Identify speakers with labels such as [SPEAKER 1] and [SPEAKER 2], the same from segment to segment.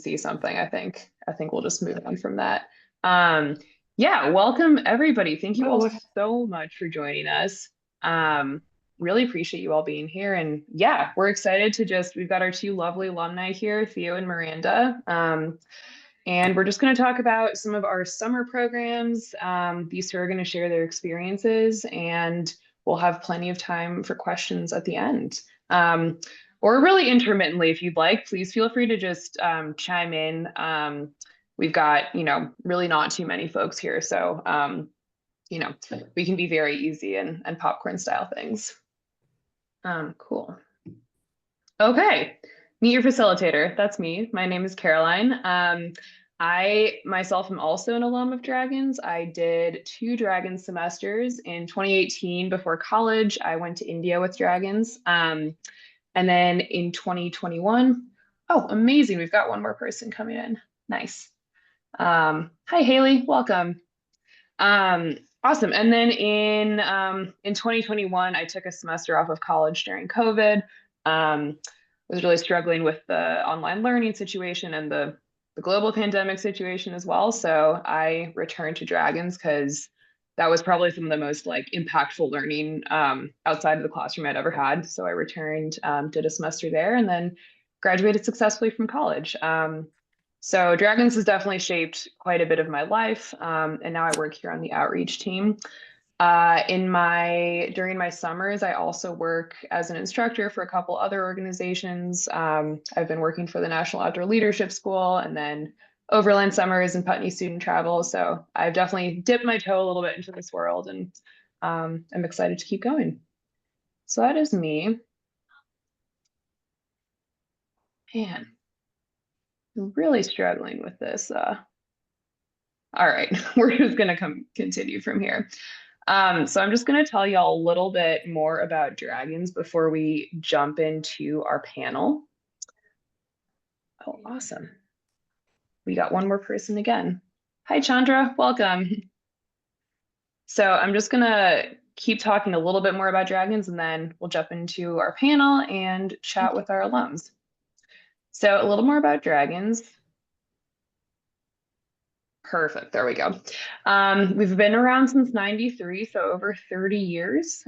[SPEAKER 1] see something, I think we'll just move on from that. Um, yeah, welcome everybody. Thank you all so much for joining us. Um, really appreciate you all being here. And yeah, we're excited to we've got our two lovely alumni here, Theo and Miranda. And we're just going to talk about some of our summer programs. These two are going to share their experiences, and we'll have plenty of time for questions at the end. Or really intermittently, if you'd like, please feel free to just chime in. We've got, really not too many folks here. So, we can be very easy and popcorn style things. Cool. Okay. Meet your facilitator. That's me. My name is Caroline. I myself am also an alum of Dragons. I did 2 Dragons semesters in 2018 before college. I went to India with Dragons. And then in 2021, oh, amazing. We've got one more person coming in. Nice. Hi, Haley. Welcome. Awesome. And then in 2021, I took a semester off of college during COVID. Was really struggling with the online learning situation and the global pandemic situation as well. So I returned to Dragons because that was probably some of the most impactful learning outside of the classroom I'd ever had. So I returned, did a semester there, and then graduated successfully from college. So Dragons has definitely shaped quite a bit of my life. And now I work here on the outreach team. During my summers, I also work as an instructor for a couple other organizations. I've been working for the National Outdoor Leadership School, and then Overland Summers and Putney Student Travel. So I've definitely dipped my toe a little bit into this world, and I'm excited to keep going. So that is me. Man, I'm really struggling with this. All right, we're just gonna continue from here. So I'm just going to tell y'all a little bit more about Dragons before we jump into our panel. Oh, awesome. We got one more person again. Hi, Chandra. Welcome. So I'm just going to keep talking a little bit more about Dragons, and then we'll jump into our panel and chat with our alums. So a little more about Dragons. Perfect. There we go. We've been around since '93, so over 30 years.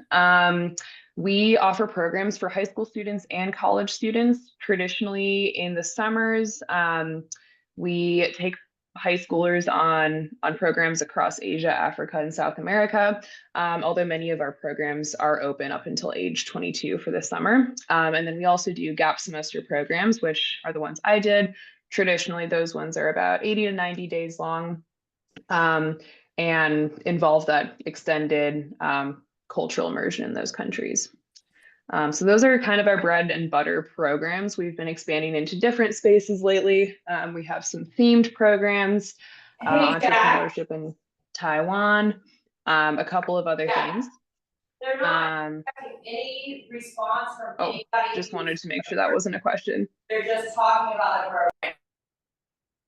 [SPEAKER 1] We offer programs for high school students and college students. Traditionally in the summers, we take high schoolers on programs across Asia, Africa, and South America, although many of our programs are open up until age 22 for the summer. And then we also do gap semester programs, which are the ones I did. Traditionally, those ones are about 80 to 90 days long, and involve that extended cultural immersion in those countries. So those are kind of our bread and butter programs. We've been expanding into different spaces lately. We have some themed programs, entrepreneurship in Taiwan, a couple of other things.
[SPEAKER 2] They're not expecting any response from anybody.
[SPEAKER 1] Just wanted to make sure that wasn't a question.
[SPEAKER 2] They're just talking about the program.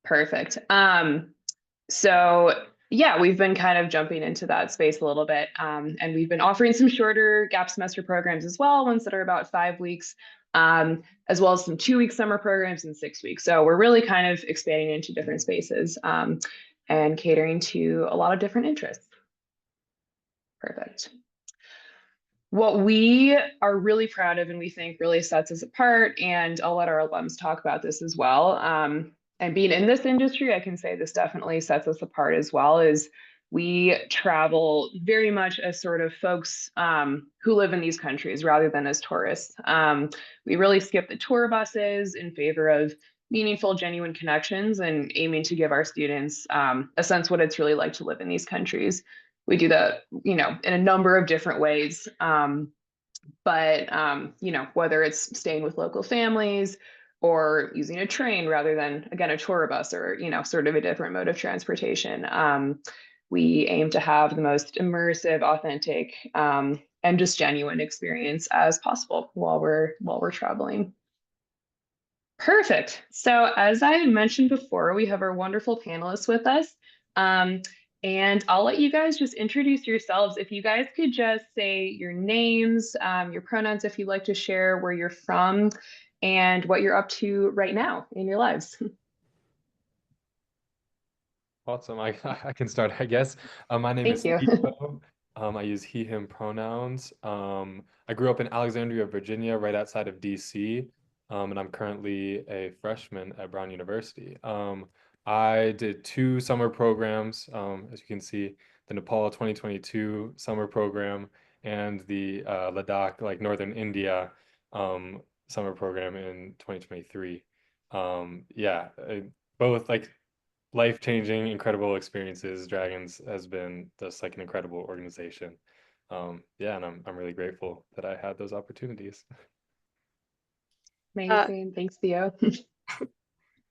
[SPEAKER 1] Perfect. So yeah, we've been kind of jumping into that space a little bit. And we've been offering some shorter gap semester programs as well, ones that are about 5 weeks, as well as some 2-week summer programs and 6 weeks. So we're really kind of expanding into different spaces and catering to a lot of different interests. Perfect. What we are really proud of and we think really sets us apart, and I'll let our alums talk about this as well. And being in this industry, I can say this definitely sets us apart as well, is we travel very much as sort of folks who live in these countries rather than as tourists. We really skip the tour buses in favor of meaningful, genuine connections and aiming to give our students a sense what it's really like to live in these countries. We do that, in a number of different ways. But whether it's staying with local families or using a train rather than, again, a tour bus or, sort of a different mode of transportation, we aim to have the most immersive, authentic, and just genuine experience as possible while we're traveling. Perfect. So as I mentioned before, we have our wonderful panelists with us. And I'll let you guys just introduce yourselves. If you guys could just say your names, your pronouns, if you'd like to share where you're from and what you're up to right now in your lives.
[SPEAKER 3] Awesome. I can start, I guess. My name
[SPEAKER 1] Thank
[SPEAKER 3] is
[SPEAKER 1] you.
[SPEAKER 3] Theo. I use he, him pronouns. I grew up in Alexandria, Virginia, right outside of DC. And I'm currently a freshman at Brown University. I did two summer programs, as you can see, the Nepal 2022 summer program and the Ladakh, like Northern India, summer program in 2023. Yeah, both like life-changing, incredible experiences. Dragons has been just like an incredible organization. Yeah, and I'm really grateful that I had those opportunities.
[SPEAKER 4] Uh,
[SPEAKER 1] Amazing. Thanks, Theo.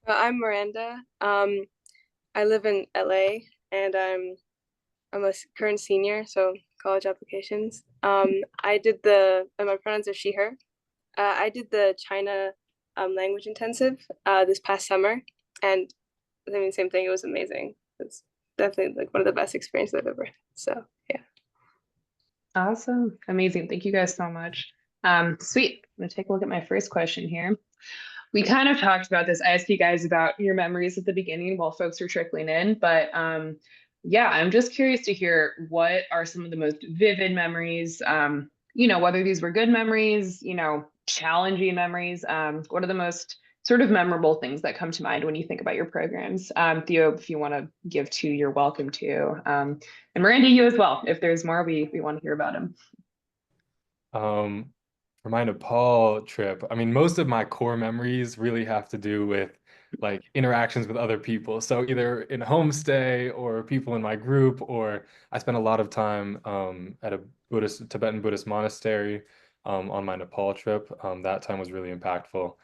[SPEAKER 4] I'm Miranda. I live in LA and I'm a current senior, so college applications. I did and my pronouns are she, her. I did the China language intensive this past summer, and I mean, same thing. It was amazing. It's definitely like one of the best experiences I've ever had. So yeah.
[SPEAKER 1] Awesome. Amazing. Thank you guys so much. Sweet. I'm gonna take a look at my first question here. We kind of talked about this. I asked you guys about your memories at the beginning while folks were trickling in, but yeah, I'm just curious to hear what are some of the most vivid memories, whether these were good memories, challenging memories. What are the most sort of memorable things that come to mind when you think about your programs? Theo, if you want to give two, you're welcome to. And Miranda, you as well. If there's more, we want to hear about them.
[SPEAKER 3] Um, for my Nepal trip, I mean, most of my core memories really have to do with like interactions with other people. So either in homestay or people in my group, or I spent a lot of time at a Tibetan Buddhist monastery on my Nepal trip. That time was really impactful.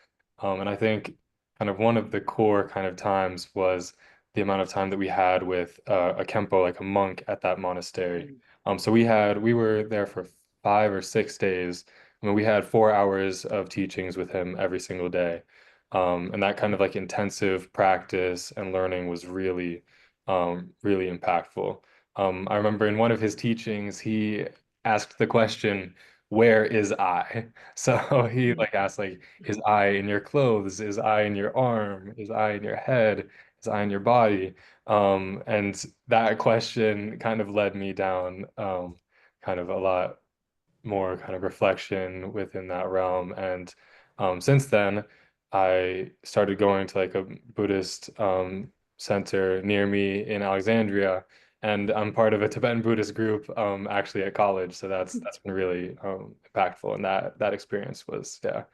[SPEAKER 3] And I think kind of one of the core kind of times was the amount of time that we had with a Kempo, like a monk at that monastery. So we were there for 5 or 6 days. I mean, we had 4 hours of teachings with him every single day. And that kind of like intensive practice and learning was really, really impactful. I remember in one of his teachings, he asked the question, "Where is I?" So he like asked like, "Is I in your clothes? Is I in your arm? Is I in your head? Is I in your body?" And that question kind of led me down kind of a lot more kind of reflection within that realm. And since then, I started going to like a Buddhist center near me in Alexandria, and I'm part of a Tibetan Buddhist group actually at college. So that's been really impactful, and that experience was I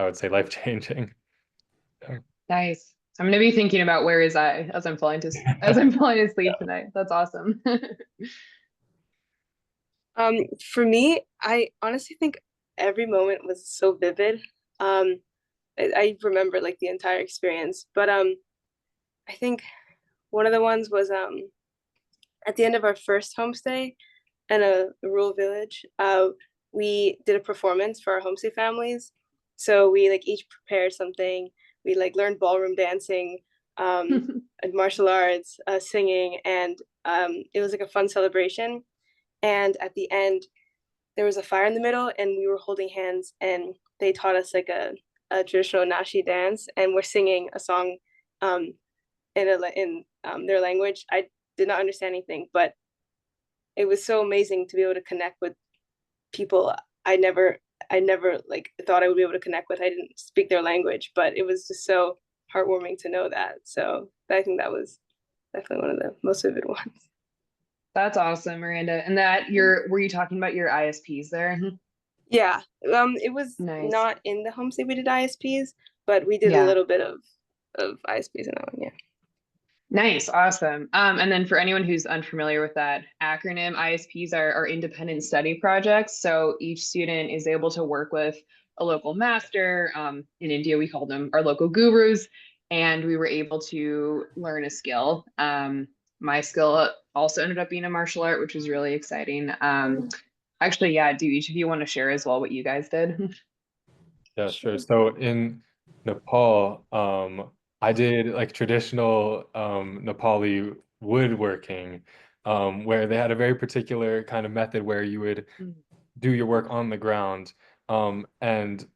[SPEAKER 3] would say life changing.
[SPEAKER 1] Nice. I'm gonna be thinking about where is I as I'm falling to sleep tonight. That's awesome.
[SPEAKER 4] For me, I honestly think every moment was so vivid. Um, I remember like the entire experience, but I think one of the ones was at the end of our first homestay in a rural village. We did a performance for our homestay families. So we like each prepared something. We like learned ballroom dancing, and martial arts, singing, and it was like a fun celebration. And at the end, there was a fire in the middle, and we were holding hands, and they taught us like a traditional nashi dance, and we're singing a song um, in their language. I did not understand anything, but it was so amazing to be able to connect with people I never like thought I would be able to connect with. I didn't speak their language, but it was just so heartwarming to know that. So I think that was definitely one of the most vivid ones.
[SPEAKER 1] That's awesome, Miranda. And were you talking about your ISPs there?
[SPEAKER 4] Yeah, it was
[SPEAKER 1] Nice.
[SPEAKER 4] not in the homestay we did ISPs, but we did a
[SPEAKER 1] Yeah.
[SPEAKER 4] little bit of ISPs in that one. Yeah.
[SPEAKER 1] Nice, awesome. And then for anyone who's unfamiliar with that acronym, ISPs are independent study projects. So each student is able to work with a local master. In India, we call them our local gurus, and we were able to learn a skill. My skill also ended up being a martial art, which was really exciting. Actually, yeah, do each of you want to share as well what you guys did?
[SPEAKER 3] Yeah, sure. So in Nepal, I did like traditional Nepali woodworking, where they had a very particular kind of method where you would do your work on the ground and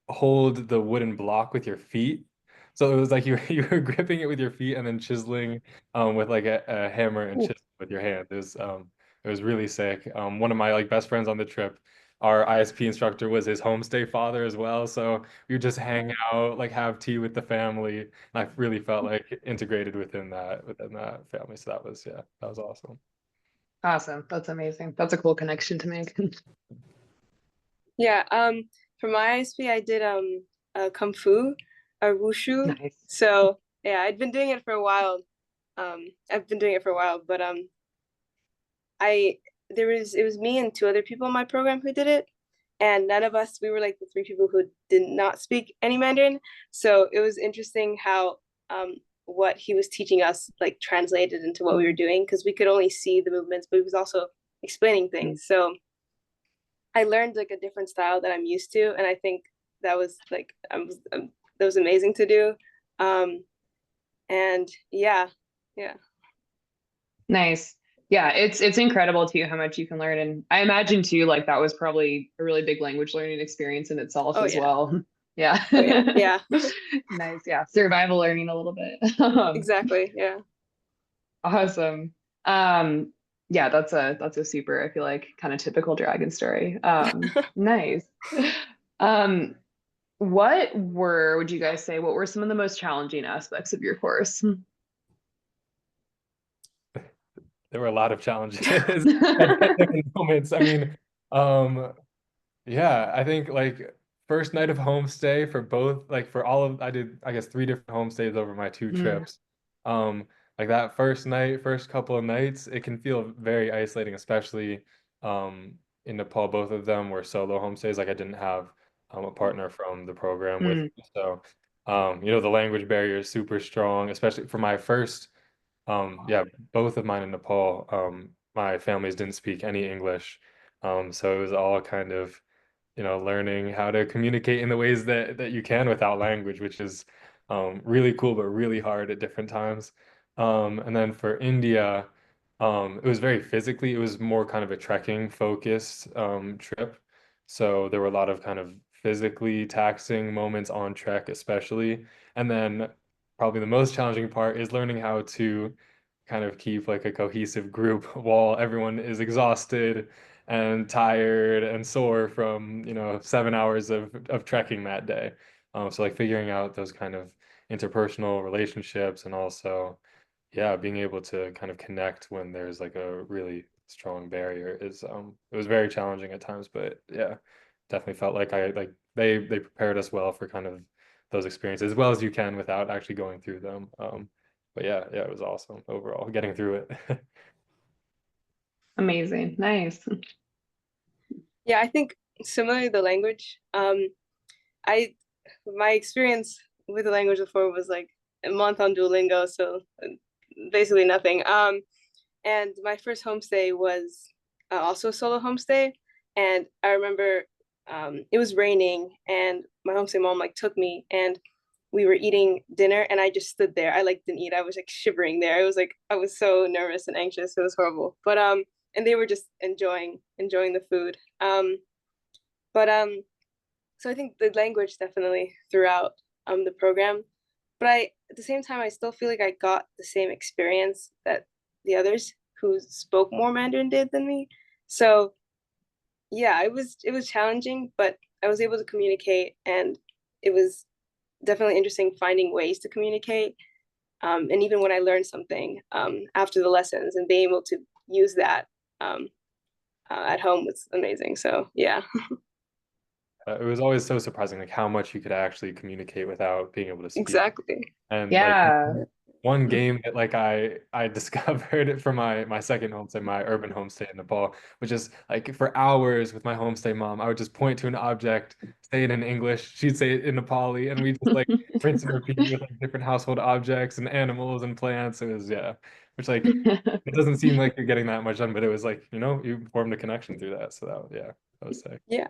[SPEAKER 3] hold the wooden block with your feet. So it was like you were gripping it with your feet and then chiseling with like a hammer and
[SPEAKER 1] Ooh.
[SPEAKER 3] chisel with your hand. It was really sick. One of my like best friends on the trip, our ISP instructor was his homestay father as well. So we would just hang out, like have tea with the family. And I really felt like integrated within that family. So that was awesome.
[SPEAKER 1] Awesome. That's amazing. That's a cool connection to make.
[SPEAKER 4] Yeah, for my ISP, I did kung fu, wushu.
[SPEAKER 1] Nice.
[SPEAKER 4] So yeah, I'd been doing it for a while. I've been doing it for a while, but I it was me and two other people in my program who did it, and none of us, we were like the three people who did not speak any Mandarin. So it was interesting how what he was teaching us like translated into what we were doing, because we could only see the movements, but he was also explaining things. So I learned like a different style that I'm used to, and I think that was like that was amazing to do. Um, and yeah.
[SPEAKER 1] Nice. Yeah, it's incredible too how much you can learn. And I imagine too, like that was probably a really big language learning experience in itself
[SPEAKER 4] Oh
[SPEAKER 1] as
[SPEAKER 4] yeah.
[SPEAKER 1] well. Yeah.
[SPEAKER 4] Oh yeah.
[SPEAKER 1] Nice. Yeah. Survival learning a little bit.
[SPEAKER 4] Exactly. Yeah.
[SPEAKER 1] Awesome. Yeah, that's a super, I feel like, kind of typical dragon story. Nice. Um, would you guys say, what were some of the most challenging aspects of your course?
[SPEAKER 3] There were a lot of challenges at different moments. I mean, um, yeah, I think like first night of homestay for both, like for all of, I did, I guess, three different homestays over my two
[SPEAKER 1] Mm,
[SPEAKER 3] trips. Like that first night, first couple of nights, it can feel very isolating, especially in Nepal. Both of them were solo homestays. Like I didn't have a partner from the program with
[SPEAKER 1] mm,
[SPEAKER 3] me. So, the language barrier is super strong, especially for my first yeah, both of mine in Nepal, my families didn't speak any English. So it was all kind of, learning how to communicate in the ways that you can without language, which is really cool, but really hard at different times. And then for India, it was very physically, it was more kind of a trekking focused trip. So there were a lot of kind of physically taxing moments on trek, especially. And then probably the most challenging part is learning how to kind of keep like a cohesive group while everyone is exhausted and tired and sore from 7 hours of trekking that day. So like figuring out those kind of interpersonal relationships and also yeah, being able to kind of connect when there's like a really strong barrier is it was very challenging at times, but yeah, definitely felt like I like they prepared us well for kind of those experiences as well as you can without actually going through them. But yeah, it was awesome overall getting through it.
[SPEAKER 1] amazing. Nice.
[SPEAKER 4] Yeah, I think similarly the language. I my experience with the language before was like a month on Duolingo, so basically nothing. And my first homestay was also a solo homestay, and I remember it was raining, and my homestay mom like took me, and we were eating dinner, and I just stood there. I like didn't eat. I was like shivering there. It was like I was so nervous and anxious. It was horrible. But and they were just enjoying the food. But so I think the language definitely throughout the program. But at the same time I still feel like I got the same experience that the others who spoke more Mandarin did than me. So yeah, it was challenging, but I was able to communicate, and it was definitely interesting finding ways to communicate. And even when I learned something after the lessons and being able to use that um, at home was amazing. So yeah.
[SPEAKER 3] It was always so surprising, like how much you could actually communicate without being able to speak.
[SPEAKER 4] Exactly.
[SPEAKER 3] And like
[SPEAKER 1] Yeah.
[SPEAKER 3] one game that like I discovered for my second homestay, my urban homestay in Nepal, which is like for hours with my homestay mom, I would just point to an object, say it in English, she'd say it in Nepali, and we just like rinse and repeat with like different household objects and animals and plants. It was yeah, which like it doesn't seem like you're getting that much done, but it was like, you formed a connection through that. So that was sick.
[SPEAKER 4] Yeah.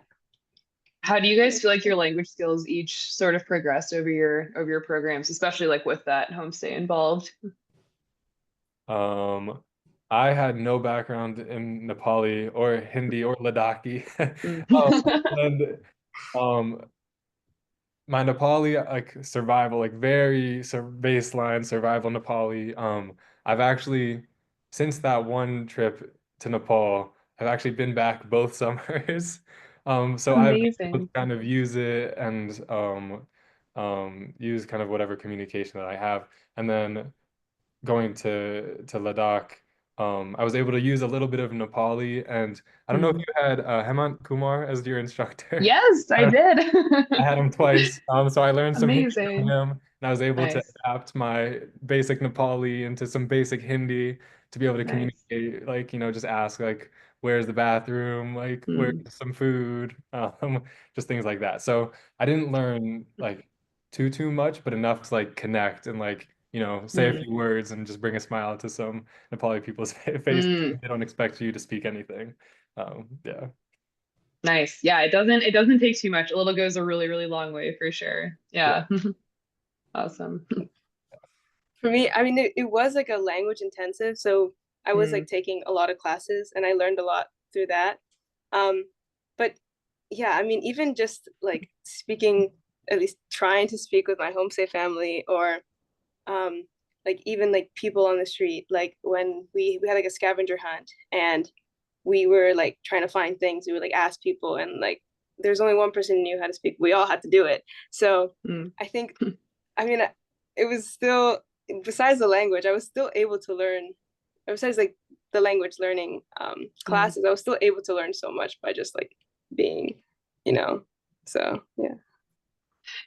[SPEAKER 1] How do you guys feel like your language skills each sort of progressed over your programs, especially like with that homestay involved?
[SPEAKER 3] Um, I had no background in Nepali or Hindi or Ladakhi.
[SPEAKER 1] Mm.
[SPEAKER 3] And um, my Nepali like survival, like very baseline survival Nepali. I've actually since that one trip to Nepal, I've actually been back both summers. So I've been able to
[SPEAKER 1] Amazing.
[SPEAKER 3] kind of use it and use kind of whatever communication that I have, and then going to Ladakh, I was able to use a little bit of Nepali, and I don't know if
[SPEAKER 1] Mm.
[SPEAKER 3] you had Hemant Kumar as your instructor.
[SPEAKER 1] Yes, I did.
[SPEAKER 3] I had him twice, so I learned some Hindi from
[SPEAKER 1] Amazing.
[SPEAKER 3] him, and I was able to
[SPEAKER 1] Nice.
[SPEAKER 3] adapt my basic Nepali into some basic Hindi to be able to
[SPEAKER 1] Nice.
[SPEAKER 3] communicate, like, just ask, like, where's the bathroom, like, where's
[SPEAKER 1] Mm.
[SPEAKER 3] some food, just things like that. So I didn't learn, like, too much, but enough to, like, connect and, like, say a
[SPEAKER 1] Mm.
[SPEAKER 3] few words and just bring a smile to some Nepali people's faces.
[SPEAKER 1] Mm.
[SPEAKER 3] They don't expect you to speak anything. Yeah.
[SPEAKER 1] Nice. Yeah, it doesn't take too much. A little goes a really, really long way for sure.
[SPEAKER 3] Yeah.
[SPEAKER 1] Yeah. Awesome.
[SPEAKER 4] For me, I mean, it was like a language intensive, so I was
[SPEAKER 1] Mm.
[SPEAKER 4] like taking a lot of classes and I learned a lot through that. Um, but yeah, I mean, even just like speaking, at least trying to speak with my homestay family, or um, like even like people on the street, like when we had like a scavenger hunt and we were like trying to find things, we would like ask people, and like there's only one person who knew how to speak. We all had to do it. So
[SPEAKER 1] Mm.
[SPEAKER 4] I think, I mean, it was still, besides the language, I was still able to learn, besides like the language learning
[SPEAKER 1] Mm.
[SPEAKER 4] classes, I was still able to learn so much by just like being, you know. So yeah.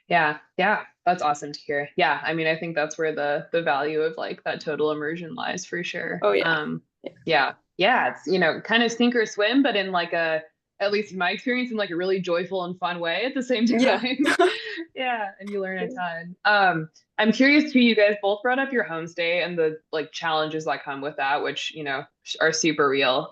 [SPEAKER 1] Yeah, yeah, that's awesome to hear. Yeah, I mean, I think that's where the value of like that total immersion lies for sure.
[SPEAKER 4] Oh yeah. Yeah.
[SPEAKER 1] Yeah, yeah, it's kind of sink or swim, but in like at least in my experience, in like a really joyful and fun way at the same
[SPEAKER 4] Yeah.
[SPEAKER 1] time. Yeah, and you learn a ton. I'm curious too, you guys both brought up your homestay and the like challenges that come with that, which, are super real.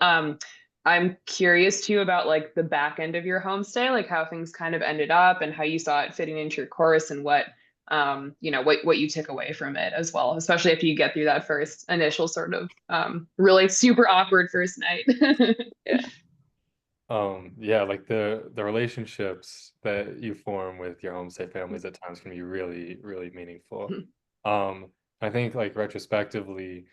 [SPEAKER 1] I'm curious too about like the back end of your homestay, like how things kind of ended up and how you saw it fitting into your course and what you took away from it as well, especially if you get through that first initial sort of really super awkward first night.
[SPEAKER 4] Yeah.
[SPEAKER 3] Yeah, like the relationships that you form with your homestay families at times can be really, really meaningful. I think like retrospectively,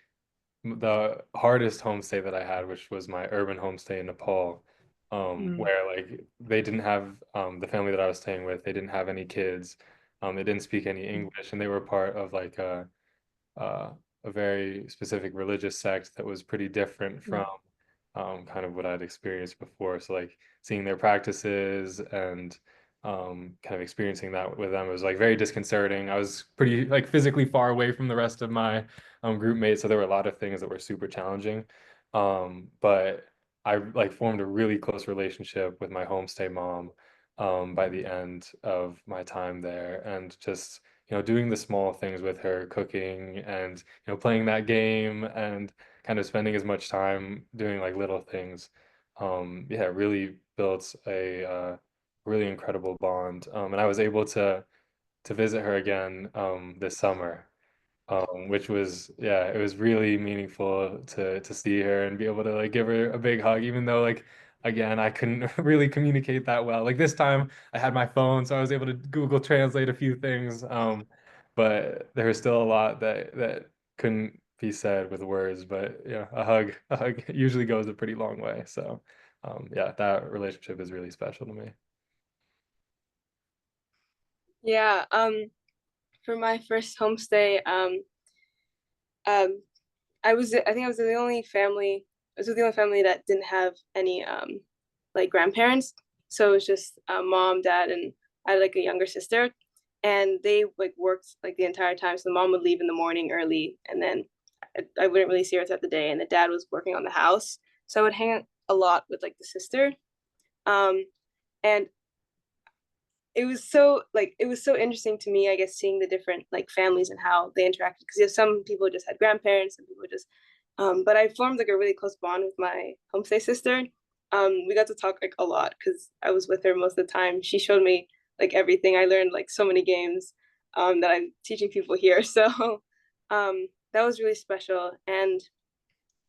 [SPEAKER 3] the hardest homestay that I had, which was my urban homestay in Nepal,
[SPEAKER 1] Mm,
[SPEAKER 3] where like they didn't have the family that I was staying with, they didn't have any kids, they didn't speak any English, and they were part of like uh, a very specific religious sect that was pretty different
[SPEAKER 1] mm,
[SPEAKER 3] from kind of what I'd experienced before. So like seeing their practices and kind of experiencing that with them was like very disconcerting. I was pretty like physically far away from the rest of my group mates, so there were a lot of things that were super challenging. But I like formed a really close relationship with my homestay mom by the end of my time there, and just doing the small things with her, cooking and, playing that game and kind of spending as much time doing like little things. Yeah, it really built a really incredible bond. And I was able to visit her again this summer, which was, yeah, it was really meaningful to see her and be able to like give her a big hug, even though like again I couldn't really communicate that well. Like this time I had my phone, so I was able to Google Translate a few things, but there was still a lot that couldn't be said with words. But yeah, a hug usually goes a pretty long way. So yeah, that relationship is really special to me.
[SPEAKER 4] Yeah. For my first homestay, um, I think I was the only family. I was the only family that didn't have any like grandparents. So it was just mom, dad, and I had like a younger sister, and they like worked like the entire time. So the mom would leave in the morning early, and then I wouldn't really see her throughout the day. And the dad was working on the house, so I would hang out a lot with like the sister. Um, and it was so interesting to me, I guess, seeing the different like families and how they interacted, because some people just had grandparents, and people just but I formed like a really close bond with my homestay sister. We got to talk like a lot because I was with her most of the time. She showed me like everything. I learned like so many games that I'm teaching people here. So that was really special. And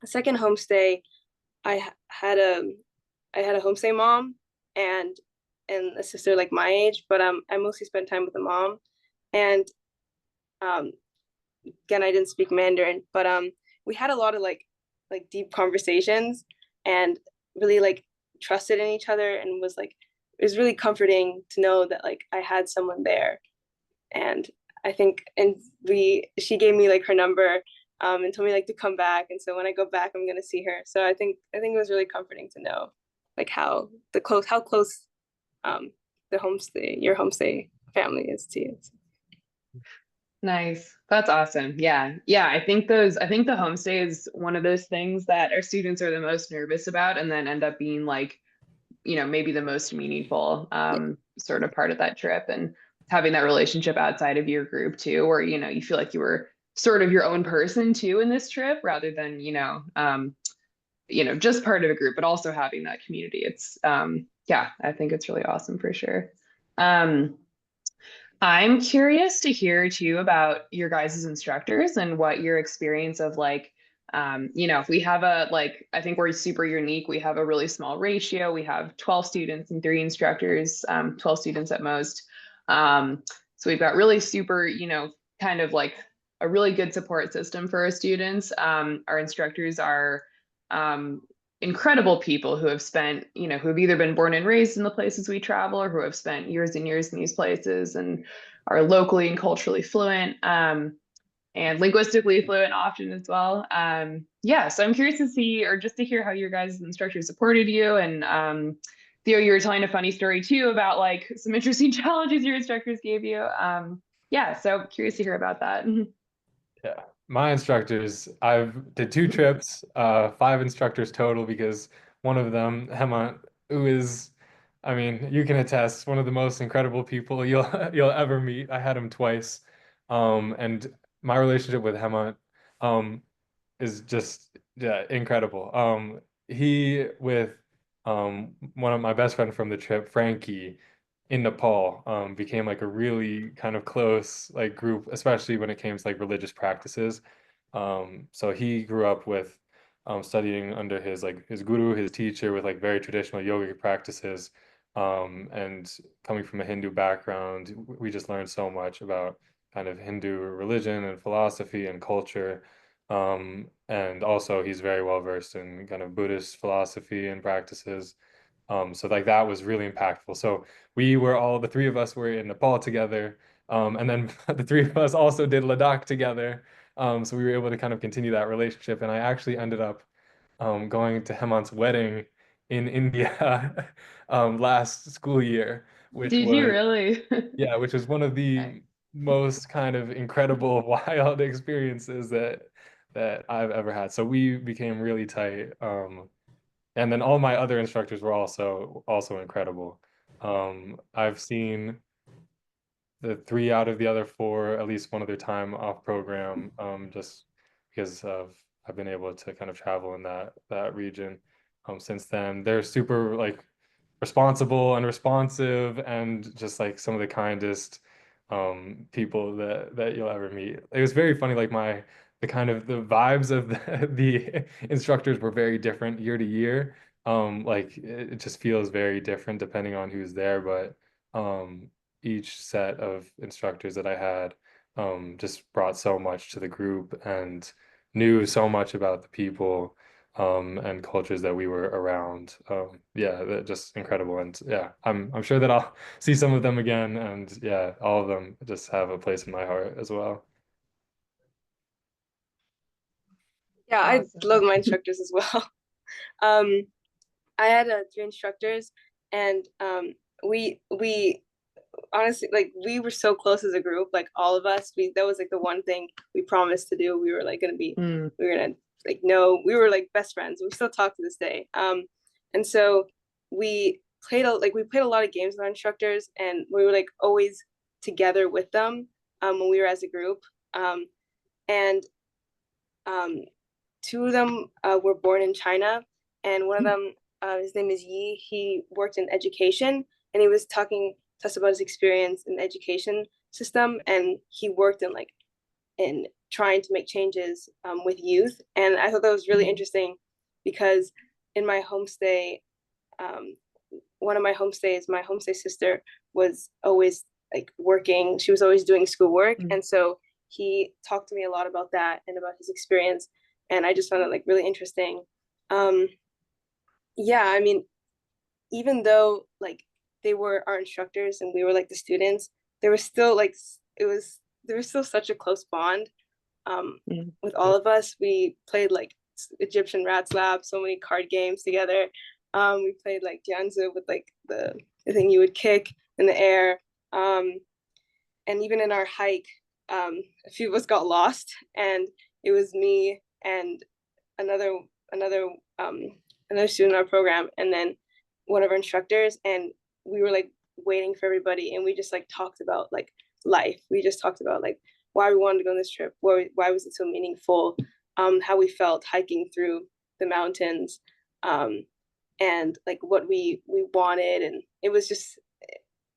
[SPEAKER 4] the second homestay, I had a I had a homestay mom, and and a sister like my age, but I mostly spent time with the mom. And um, again, I didn't speak Mandarin, but we had a lot of like deep conversations and really like trusted in each other, and was like it was really comforting to know that like I had someone there. And I think and we she gave me like her number and told me like to come back, and so when I go back I'm gonna see her. So I think it was really comforting to know like how close um the homestay your homestay family is to you.
[SPEAKER 1] Nice. That's awesome. Yeah. Yeah. I think the homestay is one of those things that our students are the most nervous about and then end up being like, maybe the most meaningful
[SPEAKER 4] Yeah.
[SPEAKER 1] sort of part of that trip, and having that relationship outside of your group too, where, you feel like you were sort of your own person too in this trip rather than, just part of a group, but also having that community. It's yeah, I think it's really awesome for sure. Um, I'm curious to hear too about your guys' instructors and what your experience of like, we have I think we're super unique. We have a really small ratio. We have 12 students and 3 instructors, 12 students at most. So we've got really super, kind of like a really good support system for our students. Our instructors are um, incredible people who have spent, who have either been born and raised in the places we travel or who have spent years and years in these places and are locally and culturally fluent, and linguistically fluent often as well. Yeah, so I'm curious to see or just to hear how your guys' instructors supported you. And Theo, you were telling a funny story too about like some interesting challenges your instructors gave you. Yeah, so curious to hear about that.
[SPEAKER 3] Yeah, my instructors, I've did 2 trips, 5 instructors total because one of them, Hema, who is, I mean, you can attest, one of the most incredible people you'll you'll ever meet. I had him twice, and my relationship with Hema, um, is just yeah incredible. He with one of my best friend from the trip, Frankie, in Nepal, became like a really kind of close like group, especially when it came to like religious practices. So he grew up with studying under his like his guru, his teacher, with like very traditional yogic practices. And coming from a Hindu background, we just learned so much about kind of Hindu religion and philosophy and culture. And also he's very well versed in kind of Buddhist philosophy and practices. So like that was really impactful. So the 3 of us were in Nepal together. And then the 3 of us also did Ladakh together. So we were able to kind of continue that relationship. And I actually ended up going to Hemant's wedding in India last school year, which
[SPEAKER 1] Did you
[SPEAKER 3] was
[SPEAKER 1] really?
[SPEAKER 3] yeah, which was one of
[SPEAKER 1] Nice.
[SPEAKER 3] the most kind of incredible, wild experiences that I've ever had. So we became really tight. And then all my other instructors were also incredible. I've seen the 3 out of the other 4 at least one other time off program, just because of I've been able to kind of travel in that region since then. They're super like responsible and responsive and just like some of the kindest people that you'll ever meet. It was very funny, like the kind of the vibes of the instructors were very different year to year. Like it just feels very different depending on who's there, but each set of instructors that I had just brought so much to the group and knew so much about the people and cultures that we were around. Yeah, just incredible. And yeah, I'm sure that I'll see some of them again. And yeah, all of them just have a place in my heart as well.
[SPEAKER 4] Yeah, I
[SPEAKER 1] Awesome.
[SPEAKER 4] love my instructors as well. um I had 3 instructors, and we honestly like we were so close as a group, like all of us. We That was like the one thing we promised to do. We were like
[SPEAKER 1] Mm.
[SPEAKER 4] we were gonna like no, we were like best friends. We still talk to this day. And so we played a lot of games with our instructors, and we were like always together with them when we were as a group. And um 2 of them were born in China, and one of them, his name is Yi. He worked in education, and he was talking to us about his experience in the education system, and he worked in trying to make changes with youth. And I thought that was really interesting because in my homestay, um, one of my homestays, my homestay sister was always like working. She was always doing schoolwork.
[SPEAKER 1] Mm.
[SPEAKER 4] And so he talked to me a lot about that and about his experience. And I just found it like really interesting. Um, yeah, I mean, even though like they were our instructors and we were like the students, there was still like there was still such a close bond
[SPEAKER 1] Mm.
[SPEAKER 4] with all of us. We played like Egyptian rat slap, so many card games together. We played like Jianzi with like the thing you would kick in the air. And even in our hike, a few of us got lost, and it was me and another another um, another student in our program, and then one of our instructors, and we were like waiting for everybody, and we just like talked about like life. We just talked about like why we wanted to go on this trip, why was it so meaningful, how we felt hiking through the mountains, and like what we wanted, and it was just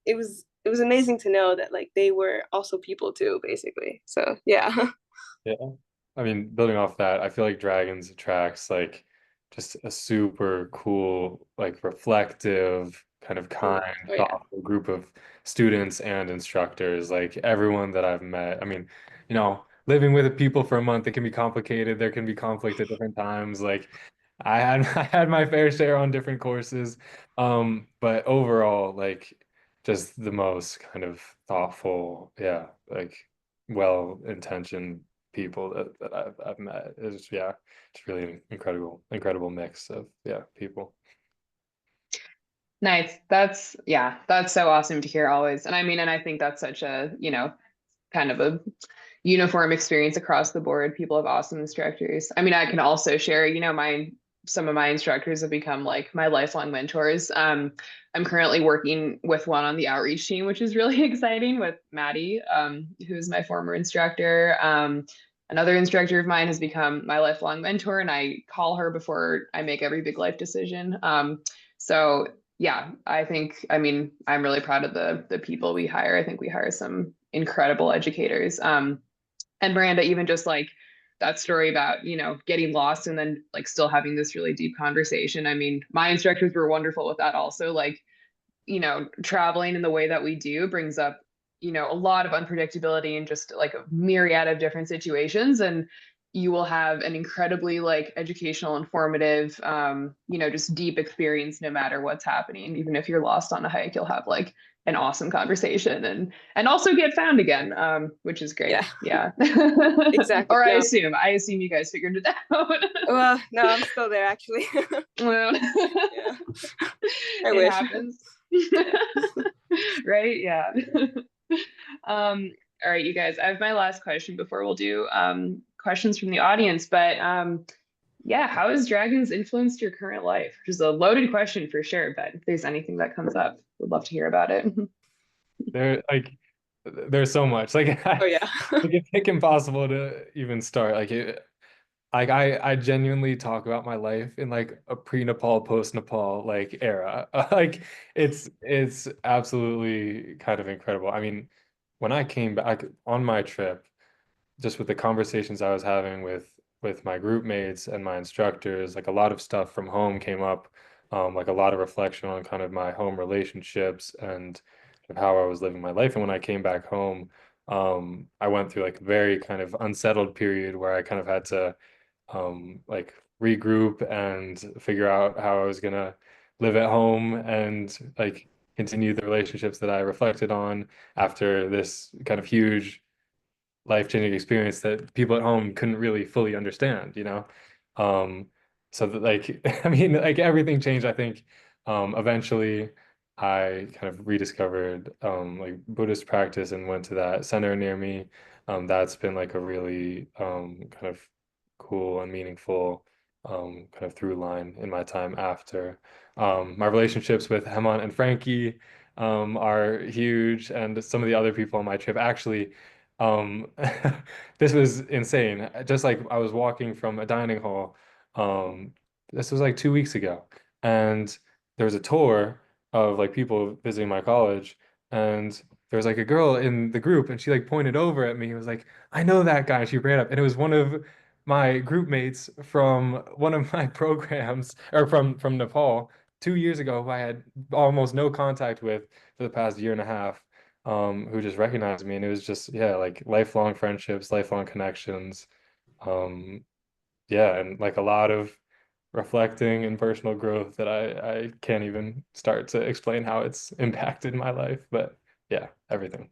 [SPEAKER 4] it was amazing to know that like they were also people too, basically. So yeah.
[SPEAKER 3] Yeah. I mean, building off that, I feel like Dragons attracts like just a super cool, like reflective, kind of kind,
[SPEAKER 4] Oh yeah.
[SPEAKER 3] thoughtful group of students and instructors. Like everyone that I've met. I mean, living with people for a month, it can be complicated. There can be conflict at different times. Like I had my fair share on different courses. But overall, like just the most kind of thoughtful, yeah, like well-intentioned people that I've met. Is yeah, it's really an incredible mix of people.
[SPEAKER 1] Nice. That's so awesome to hear always. And I mean, and I think that's such a, kind of a uniform experience across the board. People have awesome instructors. I mean, I can also share, some of my instructors have become like my lifelong mentors. I'm currently working with one on the outreach team, which is really exciting, with Maddie, who's my former instructor. Another instructor of mine has become my lifelong mentor, and I call her before I make every big life decision. So yeah, I mean, I'm really proud of the people we hire. I think we hire some incredible educators. And Miranda, even just like that story about, getting lost and then like still having this really deep conversation. I mean, my instructors were wonderful with that also. Like, traveling in the way that we do brings up, a lot of unpredictability and just like a myriad of different situations. And you will have an incredibly like educational, informative, just deep experience no matter what's happening. Even if you're lost on a hike, you'll have like an awesome conversation and also get found again, which is great.
[SPEAKER 4] Yeah.
[SPEAKER 1] Yeah.
[SPEAKER 4] Exactly.
[SPEAKER 1] Or
[SPEAKER 4] No.
[SPEAKER 1] I assume you guys figured it out.
[SPEAKER 4] Well, no, I'm still there actually.
[SPEAKER 1] Well,
[SPEAKER 4] Yeah. I
[SPEAKER 1] it
[SPEAKER 4] wish.
[SPEAKER 1] happens. Right? Yeah. All right, you guys, I have my last question before we'll do questions from the audience. But yeah, how has dragons influenced your current life? Which is a loaded question for sure, but if there's anything that comes up, would love to hear about it.
[SPEAKER 3] There's so much. Like
[SPEAKER 4] Oh yeah.
[SPEAKER 3] it's like impossible to even start. I genuinely talk about my life in like a pre-Nepal, post-Nepal like era. Like it's absolutely kind of incredible. I mean, when I came back on my trip, just with the conversations I was having with my group mates and my instructors, like a lot of stuff from home came up, like a lot of reflection on kind of my home relationships and how I was living my life. And when I came back home, I went through like a very kind of unsettled period where I kind of had to like regroup and figure out how I was gonna live at home and like continue the relationships that I reflected on after this kind of huge life-changing experience that people at home couldn't really fully understand, you know? Um, so that like I mean like everything changed, I think. Eventually I kind of rediscovered like Buddhist practice and went to that center near me. That's been like a really kind of cool and meaningful kind of through line in my time after. My relationships with Hemant and Frankie are huge, and some of the other people on my trip actually um, this was insane. Just like I was walking from a dining hall. This was like 2 weeks ago, and there was a tour of like people visiting my college, and there was like a girl in the group, and she like pointed over at me and was like, "I know that guy." She ran up, and it was one of my group mates from one of my programs, or from Nepal. 2 years ago who I had almost no contact with for the past year and a half, who just recognized me. And it was just, yeah, like lifelong friendships, lifelong connections. Um, yeah, and like a lot of reflecting and personal growth that I can't even start to explain how it's impacted my life. But yeah, everything.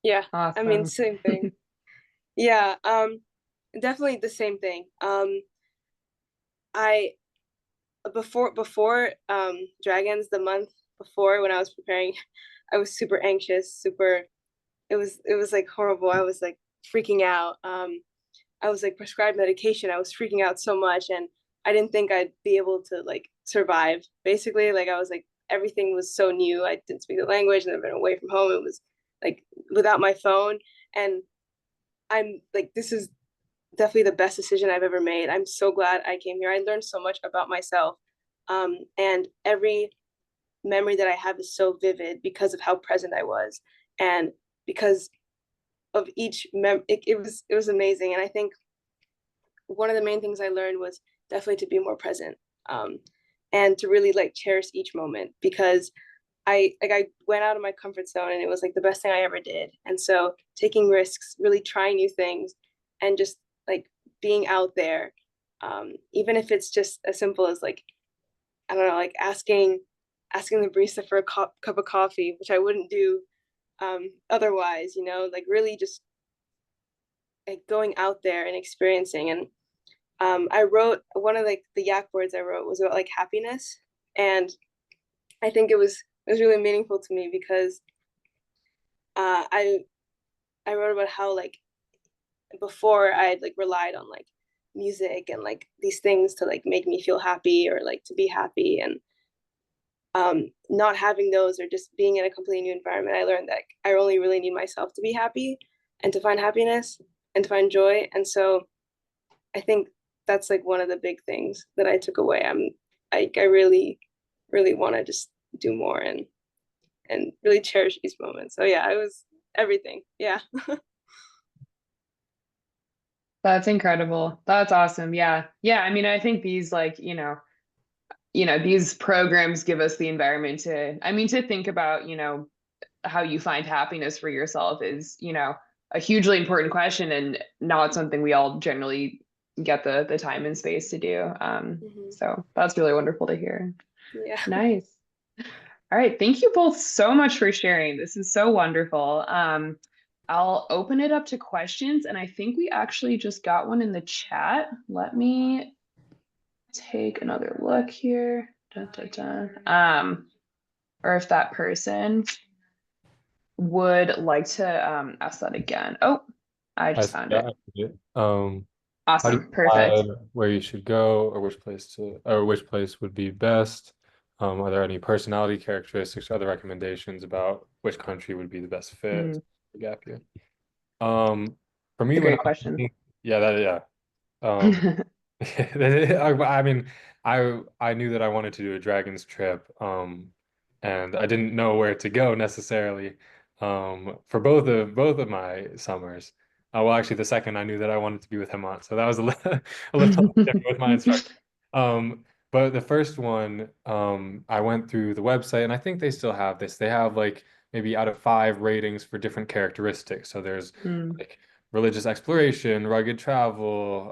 [SPEAKER 4] Yeah, I mean,
[SPEAKER 1] Awesome.
[SPEAKER 4] same thing. Yeah, definitely the same thing. I before Dragons, the month before when I was preparing, I was super anxious, super it was like horrible. I was like freaking out. I was like prescribed medication. I was freaking out so much, and I didn't think I'd be able to like survive. Basically, like I was like everything was so new. I didn't speak the language, and I've been away from home. It was like without my phone, and I'm like, this is definitely the best decision I've ever made. I'm so glad I came here. I learned so much about myself, and every memory that I have is so vivid because of how present I was, and because of each it was amazing. And I think one of the main things I learned was definitely to be more present, um, and to really like cherish each moment, because I went out of my comfort zone and it was like the best thing I ever did. And so taking risks, really trying new things, and just like being out there, even if it's just as simple as like, I don't know, like asking the barista for a cup of coffee, which I wouldn't do otherwise, like really just like going out there and experiencing. And I wrote one of like the yak boards I wrote was about like happiness, and I think it was really meaningful to me because uh, I I wrote about how like before I'd like relied on like music and like these things to like make me feel happy or like to be happy, and not having those or just being in a completely new environment, I learned that I only really need myself to be happy and to find happiness and to find joy. And so I think that's like one of the big things that I took away. I really really want to just do more and really cherish each moment. So yeah, it was everything. Yeah.
[SPEAKER 1] That's incredible. That's awesome. Yeah. Yeah. I mean, I think these like, these programs give us the environment to think about, how you find happiness for yourself is, a hugely important question and not something we all generally get the time and space to do.
[SPEAKER 4] Mhm.
[SPEAKER 1] So that's really wonderful to hear.
[SPEAKER 4] Yeah.
[SPEAKER 1] Nice. All right. Thank you both so much for sharing. This is so wonderful. I'll open it up to questions, and I think we actually just got one in the chat. Let me take another look here. Dun, dun, dun. Or if that person would like to ask that again. Oh, I
[SPEAKER 3] I
[SPEAKER 1] just found
[SPEAKER 3] yeah,
[SPEAKER 1] it.
[SPEAKER 3] I see it. How do you
[SPEAKER 1] Awesome. Perfect.
[SPEAKER 3] decide where you should go or which place would be best? Are there any personality characteristics or other recommendations about which country would be the best fit
[SPEAKER 1] Mm,
[SPEAKER 3] for gap year? Um, for
[SPEAKER 1] it's
[SPEAKER 3] me,
[SPEAKER 1] a
[SPEAKER 3] when
[SPEAKER 1] great
[SPEAKER 3] I was
[SPEAKER 1] question.
[SPEAKER 3] thinking, yeah. Um, I mean, I knew that I wanted to do a Dragons trip, and I didn't know where to go necessarily, for both of my summers. Well, actually, the second I knew that I wanted to be with him on, so that was a little different with my instructor. But the first one, I went through the website, and I think they still have this. They have like maybe out of 5 ratings for different characteristics. So there's
[SPEAKER 1] Mm,
[SPEAKER 3] like religious exploration, rugged travel,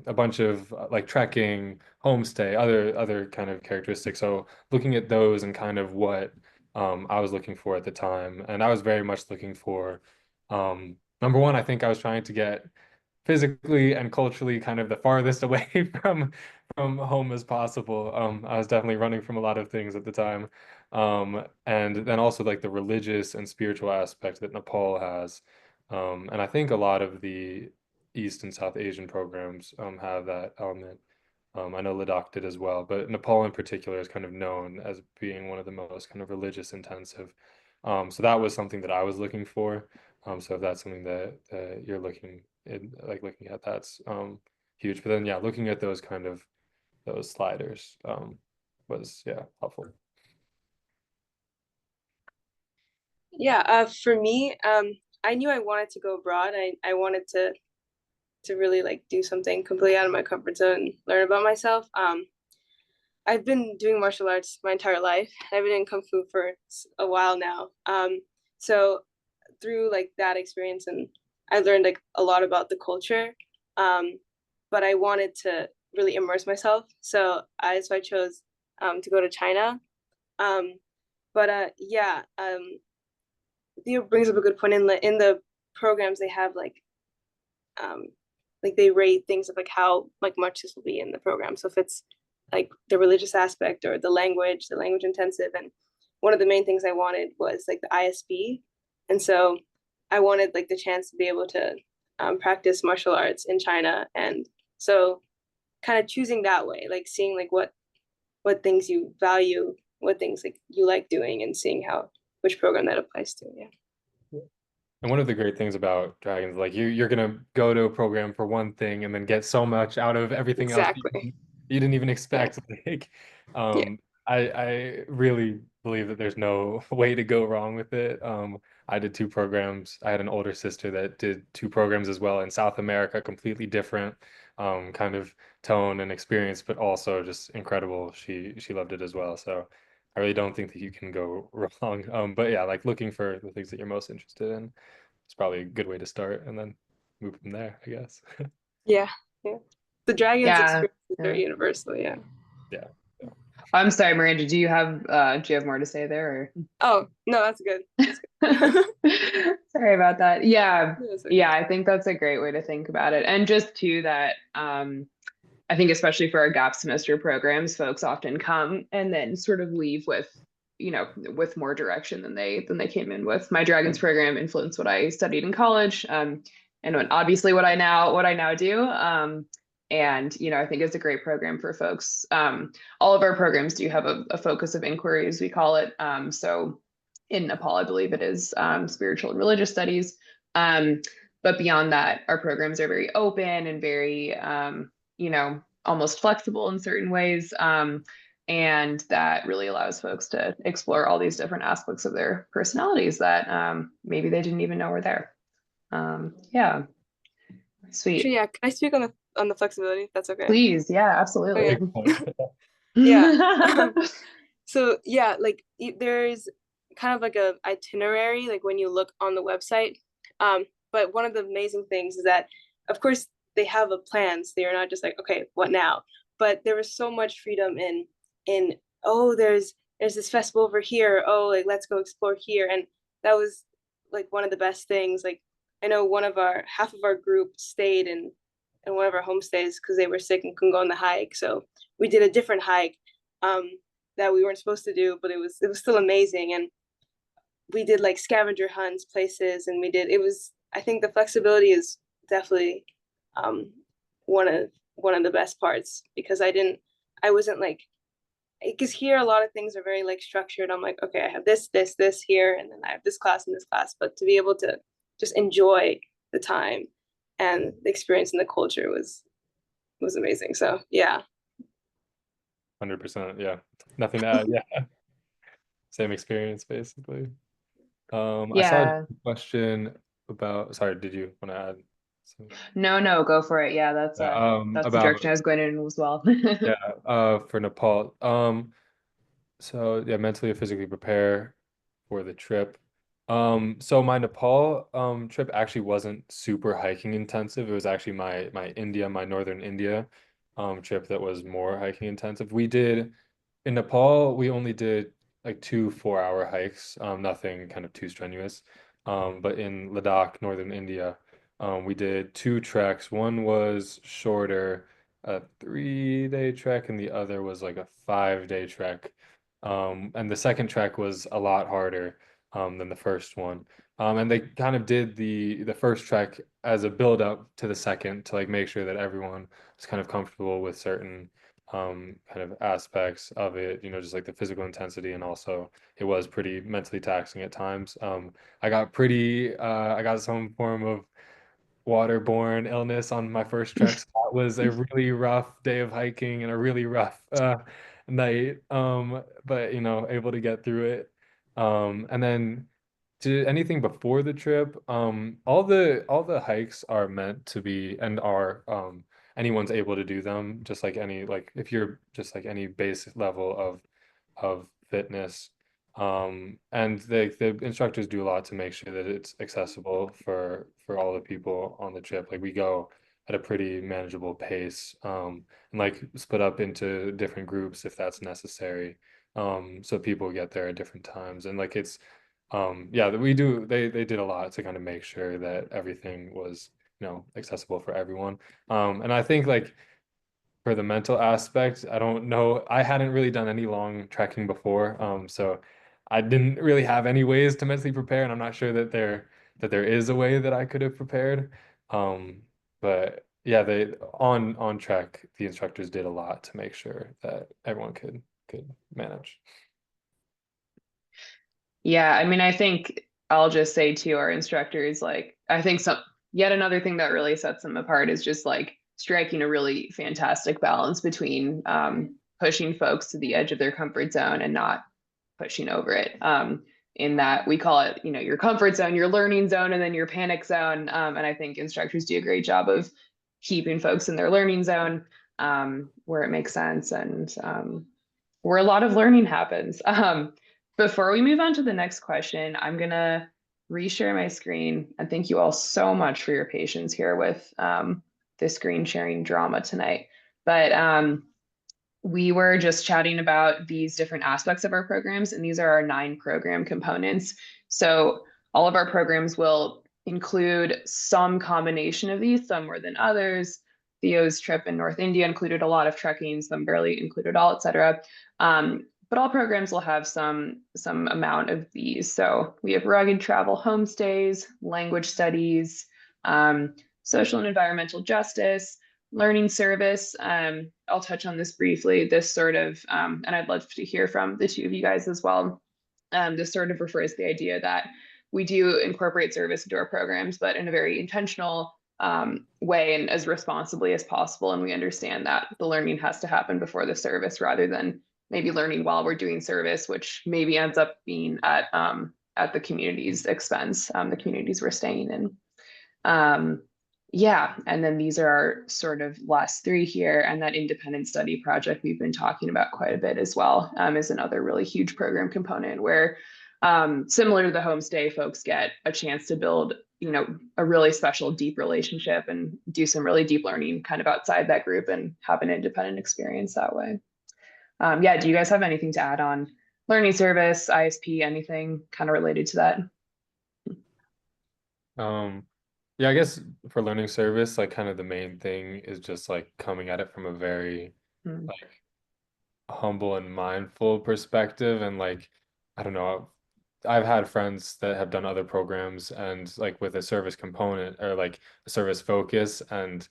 [SPEAKER 3] a bunch of like trekking, homestay, other kind of characteristics. So looking at those and kind of what I was looking for at the time, and I was very much looking for number one, I think I was trying to get physically and culturally kind of the farthest away from home as possible. I was definitely running from a lot of things at the time. And then also like the religious and spiritual aspect that Nepal has. And I think a lot of the East and South Asian programs have that element. I know Ladakh did as well, but Nepal in particular is kind of known as being one of the most kind of religious intensive. So that was something that I was looking for. So if that's something that you're looking at, that's huge. But then yeah, looking at those kind of those sliders was yeah helpful.
[SPEAKER 4] Yeah, for me, I knew I wanted to go abroad. I wanted to really like do something completely out of my comfort zone and learn about myself. I've been doing martial arts my entire life. I've been in kung fu for a while now. So through like that experience, and I learned like a lot about the culture. Um, but I wanted to really immerse myself, so I chose to go to China. Um, but yeah, Theo brings up a good point. In the programs they have um, like they rate things of like how like much this will be in the program. So if it's like the religious aspect or the language intensive, and one of the main things I wanted was like the ISB, and so I wanted like the chance to be able to practice martial arts in China, and so kind of choosing that way, like seeing like what things you value, what things like you like doing, and seeing how which program that applies to. Yeah.
[SPEAKER 3] And one of the great things about dragons, like you're gonna go to a program for one thing and then get so much out of everything else
[SPEAKER 4] Exactly.
[SPEAKER 3] you didn't even
[SPEAKER 4] Yeah.
[SPEAKER 3] expect. Like,
[SPEAKER 4] Yeah.
[SPEAKER 3] I really believe that there's no way to go wrong with it. I did two programs. I had an older sister that did two programs as well in South America, completely different, kind of tone and experience, but also just incredible. She loved it as well. So I really don't think that you can go wrong. But yeah, like looking for the things that you're most interested in, it's probably a good way to start and then move from there, I guess.
[SPEAKER 4] Yeah. Yeah. The dragons
[SPEAKER 1] Yeah.
[SPEAKER 4] experience is very universal. Yeah.
[SPEAKER 3] Yeah.
[SPEAKER 1] I'm sorry, Miranda, do you have more to say there or?
[SPEAKER 4] Oh, no, that's good. That's good.
[SPEAKER 1] Sorry about that. Yeah.
[SPEAKER 4] That's okay.
[SPEAKER 1] Yeah, I think that's a great way to think about it. And just too that I think especially for our gap semester programs, folks often come and then sort of leave with, with more direction than they came in with. My Dragons program influenced what I studied in college, and obviously what I now do. And I think it's a great program for folks. All of our programs do have a focus of inquiry, as we call it. So in Nepal, I believe it is spiritual and religious studies. But beyond that, our programs are very open and very almost flexible in certain ways. And that really allows folks to explore all these different aspects of their personalities that maybe they didn't even know were there. Yeah,
[SPEAKER 4] Actually,
[SPEAKER 1] sweet.
[SPEAKER 4] yeah. Can I speak on the flexibility, if that's okay?
[SPEAKER 1] Please, yeah,
[SPEAKER 4] Oh, yeah.
[SPEAKER 1] absolutely.
[SPEAKER 3] Big point.
[SPEAKER 4] Yeah. So yeah, like there's kind of like a itinerary, like when you look on the website. But one of the amazing things is that, of course, they have a plan. So they're not just like, okay, what now? But there was so much freedom in oh, there's this festival over here. Oh, like let's go explore here. And that was like one of the best things. Like I know half of our group stayed in one of our homestays because they were sick and couldn't go on the hike. So we did a different hike um, that we weren't supposed to do, but it was still amazing. And we did like scavenger hunts places, and I think the flexibility is definitely um, one of the best parts, because I wasn't like, because here a lot of things are very like structured. I'm like, okay, I have this here, and then I have this class and this class. But to be able to just enjoy the time and the experience and the culture was amazing. So yeah.
[SPEAKER 3] 100%. Yeah. Nothing to add. Yeah. Same experience basically. I saw a
[SPEAKER 1] Yeah.
[SPEAKER 3] question about, sorry, did you want to add something?
[SPEAKER 1] No, go for it. Yeah, that's
[SPEAKER 3] Yeah,
[SPEAKER 1] that's the
[SPEAKER 3] about
[SPEAKER 1] direction I was going in as well.
[SPEAKER 3] yeah, for Nepal. So yeah, mentally and physically prepare for the trip. So my Nepal trip actually wasn't super hiking intensive. It was actually my northern India trip that was more hiking intensive. We did in Nepal, we only did like two 4-hour hikes, nothing kind of too strenuous. But in Ladakh, northern India, we did two treks. One was shorter, a 3-day trek, and the other was like a 5-day trek. And the second trek was a lot harder than the first one. And they kind of did the first trek as a build up to the second to like make sure that everyone was kind of comfortable with certain kind of aspects of it, just like the physical intensity, and also it was pretty mentally taxing at times. I got some form of waterborne illness on my first trek. So that was a really rough day of hiking and a really rough night. But able to get through it. And then to anything before the trip, all the hikes are meant to be and are anyone's able to do them, just like any, like if you're just like any basic level of fitness. And the instructors do a lot to make sure that it's accessible for all the people on the trip. Like we go at a pretty manageable pace, and like split up into different groups if that's necessary. So people get there at different times. And like it's yeah, we do they did a lot to kind of make sure that everything was, accessible for everyone. And I think like for the mental aspect, I don't know. I hadn't really done any long trekking before, so I didn't really have any ways to mentally prepare, and I'm not sure that there is a way that I could have prepared. Um, but yeah, they on trek, the instructors did a lot to make sure that everyone could manage.
[SPEAKER 1] Yeah, I mean, I think I'll just say to our instructors, like, I think yet another thing that really sets them apart is just like striking a really fantastic balance between pushing folks to the edge of their comfort zone and not pushing over it. In that we call it, your comfort zone, your learning zone, and then your panic zone. And I think instructors do a great job of keeping folks in their learning zone where it makes sense and where a lot of learning happens. Before we move on to the next question, I'm gonna reshare my screen and thank you all so much for your patience here with the screen sharing drama tonight. But we were just chatting about these different aspects of our programs, and these are our 9 program components. So all of our programs will include some combination of these, some more than others. Theo's trip in North India included a lot of trekking, some barely included all, etc. But all programs will have some amount of these. So we have rugged travel homestays, language studies, social and environmental justice, learning service. I'll touch on this briefly. This sort of, and I'd love to hear from the two of you guys as well. This sort of refers to the idea that we do incorporate service into our programs, but in a very intentional way and as responsibly as possible. And we understand that the learning has to happen before the service rather than maybe learning while we're doing service, which maybe ends up being at the community's expense, the communities we're staying in. Yeah, and then these are our sort of last 3 here, and that independent study project we've been talking about quite a bit as well is another really huge program component where similar to the homestay, folks get a chance to build, a really special deep relationship and do some really deep learning kind of outside that group and have an independent experience that way. Yeah, do you guys have anything to add on learning service, ISP, anything kind of related to that?
[SPEAKER 3] Yeah, I guess for learning service, like kind of the main thing is just like coming at it from a very like humble and mindful perspective. And like, I don't know, I've had friends that have done other programs and like with a service component or like a service focus. And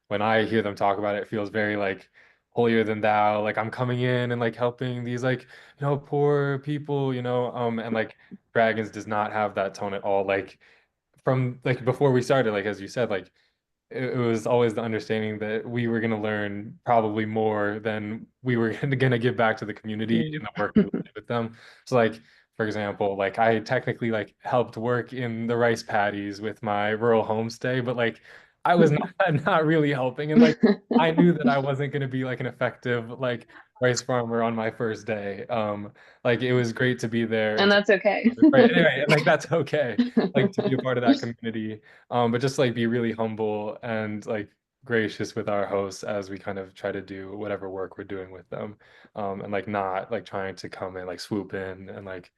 [SPEAKER 3] when I hear them talk about it, it feels very like holier than thou. Like I'm coming in and like helping these like, poor people, and like Dragons does not have that tone at all. Like from like before we started, like as you said, like it was always the understanding that we were going to learn probably more than we were going to give back to the community in the work we did with them. So like, for example, like I technically like helped work in the rice paddies with my rural homestay, but like I was not really helping. And like I knew that I wasn't going to be like an effective like rice farmer on my first day. Like it was great to be there
[SPEAKER 1] And
[SPEAKER 3] and
[SPEAKER 1] that's okay.
[SPEAKER 3] right anyway, and like that's okay. Like to be a part of that community. But just like be really humble and like gracious with our hosts as we kind of try to do whatever work we're doing with them. And like not like trying to come and like swoop in and like,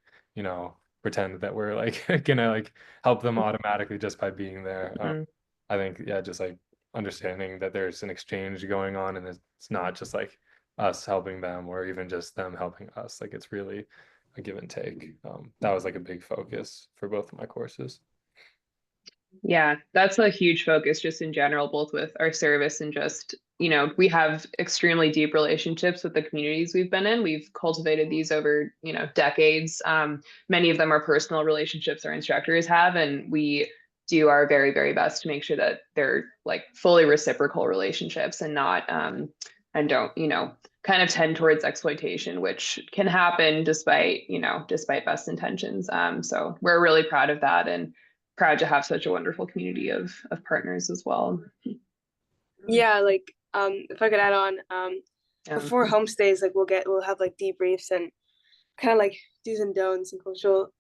[SPEAKER 3] pretend that we're like gonna like help them automatically just by being there. I think, yeah, just like understanding that there's an exchange going on and it's not just like us helping them or even just them helping us. Like it's really a give and take. That was like a big focus for both of my courses.
[SPEAKER 1] Yeah, that's a huge focus just in general, both with our service and just, we have extremely deep relationships with the communities we've been in. We've cultivated these over, decades. Many of them are personal relationships our instructors have, and we do our very, very best to make sure that they're like fully reciprocal relationships and not, and don't, kind of tend towards exploitation, which can happen despite best intentions. So we're really proud of that and proud to have such a wonderful community of partners as well.
[SPEAKER 4] Yeah, like if I could add on,
[SPEAKER 1] Yeah.
[SPEAKER 4] before homestays, like we'll have like debriefs and kind of like do's and don'ts and cultural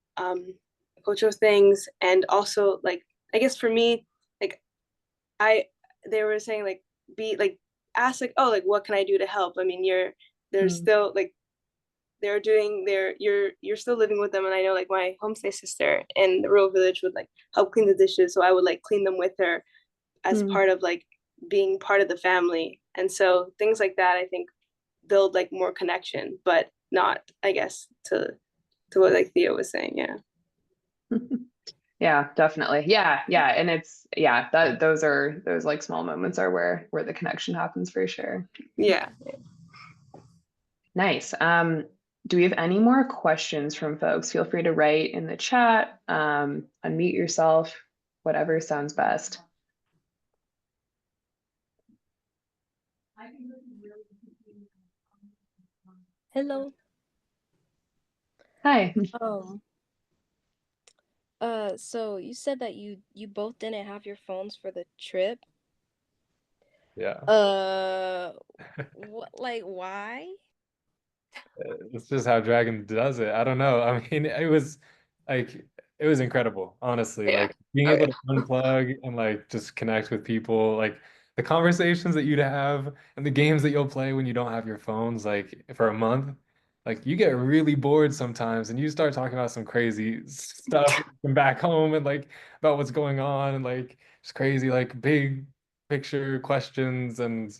[SPEAKER 4] things. And also like I guess for me, like I they were saying like be like ask like, oh, like what can I do to help? I mean, they're still like they're doing their you're still living with them. And I know like my homestay sister in the rural village would like help clean the dishes, so I would like clean them with her as part of like being part of the family. And so things like that I think build like more connection, but not, I guess, to what like Theo was saying. Yeah.
[SPEAKER 1] Yeah, definitely. Yeah, yeah. And it's that those like small moments are where the connection happens for sure.
[SPEAKER 4] Yeah.
[SPEAKER 1] Nice. Do we have any more questions from folks? Feel free to write in the chat, unmute yourself, whatever sounds best.
[SPEAKER 5] Hello.
[SPEAKER 1] Hi.
[SPEAKER 5] So you said that you both didn't have your phones for the trip.
[SPEAKER 3] Yeah.
[SPEAKER 5] Like why?
[SPEAKER 3] It's just how Dragon does it. I don't know. I mean, like it was incredible, honestly.
[SPEAKER 4] Yeah.
[SPEAKER 3] Like being
[SPEAKER 4] Oh,
[SPEAKER 3] able
[SPEAKER 4] yeah.
[SPEAKER 3] to unplug and like just connect with people, like the conversations that you'd have and the games that you'll play when you don't have your phones, like for a month. Like you get really bored sometimes and you start talking about some crazy stuff from back home and like about what's going on and like just crazy like big picture questions and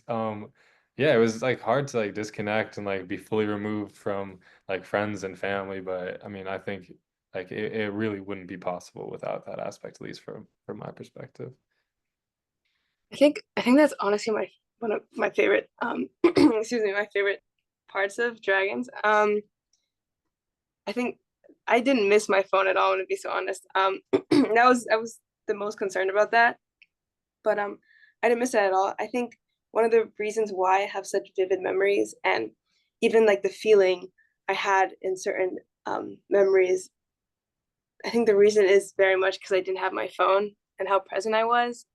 [SPEAKER 3] yeah, it was like hard to like disconnect and like be fully removed from like friends and family. But I mean, I think like it really wouldn't be possible without that aspect, at least from my perspective.
[SPEAKER 4] I think that's honestly my one of my favorite excuse me, my favorite parts of Dragons. I think I didn't miss my phone at all, to be so honest. I was the most concerned about that. But I didn't miss it at all. I think one of the reasons why I have such vivid memories and even like the feeling I had in certain memories, I think the reason is very much because I didn't have my phone and how present I was.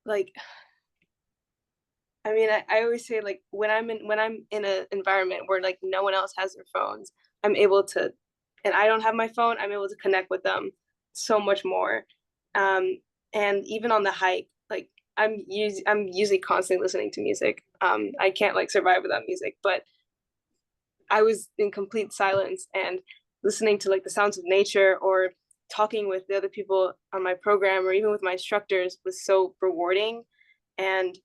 [SPEAKER 4] Like I mean, I always say like when I'm in an environment where like no one else has their phones, I'm able to, and I don't have my phone, I'm able to connect with them so much more. Um, and even on the hike, like I'm usually constantly listening to music. I can't like survive without music, but I was in complete silence and listening to like the sounds of nature or talking with the other people on my program or even with my instructors was so rewarding. And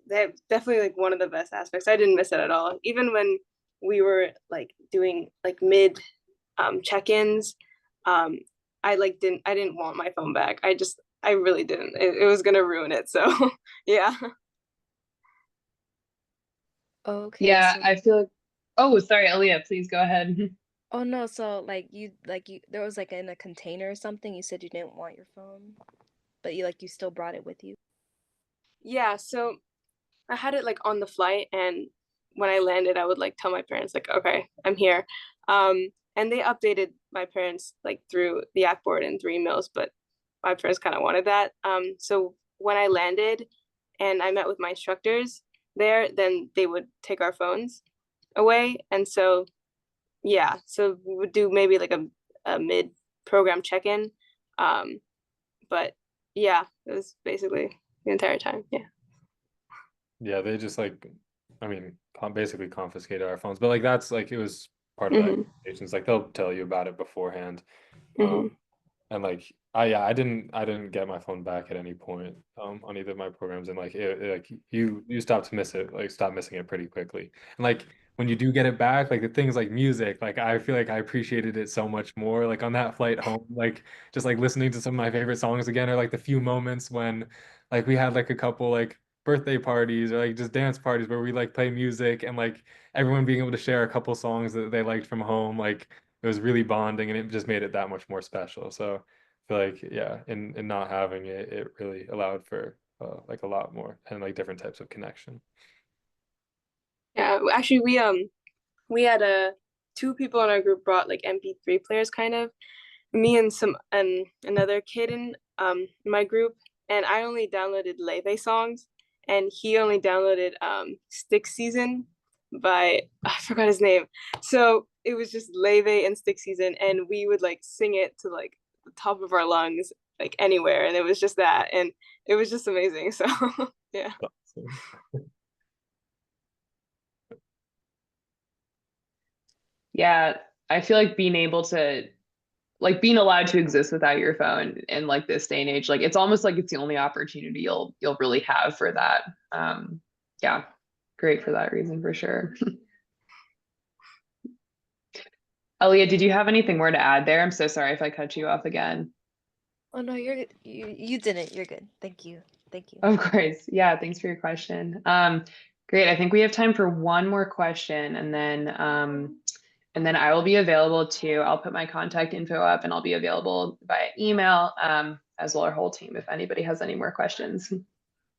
[SPEAKER 4] that definitely like one of the best aspects. I didn't miss it at all. Even when we were like doing like mid check-ins, um, I didn't want my phone back. I really didn't. It was gonna ruin it. So yeah.
[SPEAKER 5] Okay,
[SPEAKER 1] Yeah,
[SPEAKER 5] so
[SPEAKER 1] I feel like, oh, sorry, Aaliyah, please go ahead.
[SPEAKER 5] oh no, so like you there was like in a container or something, you said you didn't want your phone, but you still brought it with you.
[SPEAKER 4] Yeah, so I had it like on the flight, and when I landed, I would like tell my parents like, okay, I'm here. And they updated my parents like through the app board and through emails, but my parents kind of wanted that. So when I landed and I met with my instructors there, then they would take our phones away. And so yeah, so we would do maybe like a mid program check-in. Um, but yeah, it was basically the entire time. Yeah.
[SPEAKER 3] Yeah, they just like, I mean, basically confiscated our phones, but like that's like it was part of the
[SPEAKER 4] Mm-hmm.
[SPEAKER 3] expectations. Like they'll tell you about it beforehand.
[SPEAKER 4] Mm-hmm.
[SPEAKER 3] And like I didn't get my phone back at any point on either of my programs and like like you stop to miss it like stop missing it pretty quickly and like when you do get it back like the things like music like I feel like I appreciated it so much more like on that flight home like just like listening to some of my favorite songs again or like the few moments when like we had like a couple like birthday parties or like just dance parties where we like play music and like everyone being able to share a couple songs that they liked from home like it was really bonding and it just made it that much more special. So I feel like yeah, in not having it, it really allowed for like a lot more and like different types of connection.
[SPEAKER 4] Yeah, actually, we had two people in our group brought like MP3 players, kind of. Me and some and another kid in my group and I only downloaded Leve songs, and he only downloaded Stick Season by I forgot his name. So it was just Leve and Stick Season, and we would like sing it to like the top of our lungs, like anywhere, and it was just that, and it was just amazing. So yeah.
[SPEAKER 1] Yeah, I feel like being able to like being allowed to exist without your phone in like this day and age, like it's almost like it's the only opportunity you'll really have for that. Yeah, great for that reason for sure. Aaliyah, did you have anything more to add there? I'm so sorry if I cut you off again.
[SPEAKER 5] Oh no, you're good. You didn't. You're good. Thank you. Thank you.
[SPEAKER 1] Of course. Yeah, thanks for your question. Great. I think we have time for one more question and then I will be available too. I'll put my contact info up and I'll be available via email, as well our whole team if anybody has any more questions.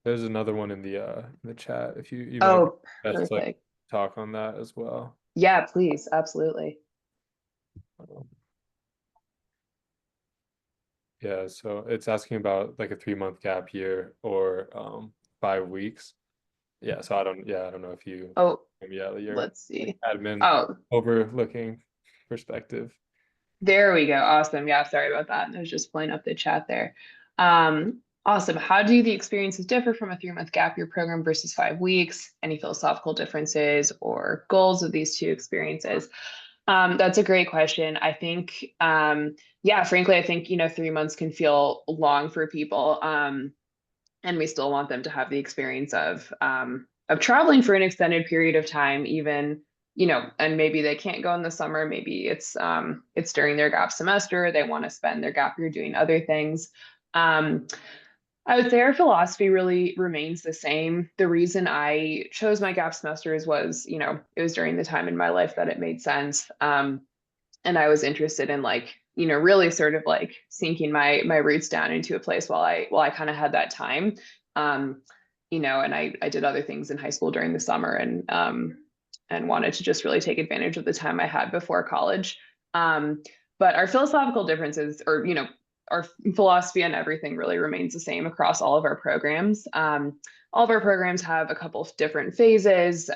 [SPEAKER 3] There's another one in the chat if you might
[SPEAKER 1] Oh,
[SPEAKER 3] best like
[SPEAKER 1] perfect.
[SPEAKER 3] talk on that as well.
[SPEAKER 1] Yeah, please. Absolutely.
[SPEAKER 3] Yeah, so it's asking about like a 3-month gap year or 5 weeks. Yeah, so I don't know if you
[SPEAKER 1] Oh,
[SPEAKER 3] your
[SPEAKER 1] let's see.
[SPEAKER 3] admin
[SPEAKER 1] Oh,
[SPEAKER 3] overlooking perspective.
[SPEAKER 1] there we go. Awesome. Yeah, sorry about that. I was just pulling up the chat there. Awesome. How do the experiences differ from a 3-month gap year program versus 5 weeks? Any philosophical differences or goals of these two experiences? That's a great question. I think, yeah, frankly, I think, 3 months can feel long for people. And we still want them to have the experience of traveling for an extended period of time, even, and maybe they can't go in the summer. Maybe it's during their gap semester. They want to spend their gap year doing other things. Um, I would say our philosophy really remains the same. The reason I chose my gap semesters was, it was during the time in my life that it made sense. And I was interested in like, really sort of like sinking my roots down into a place while I kind of had that time. Um, and I did other things in high school during the summer and wanted to just really take advantage of the time I had before college. But our philosophical differences or, our philosophy on everything really remains the same across all of our programs. All of our programs have a couple of different phases.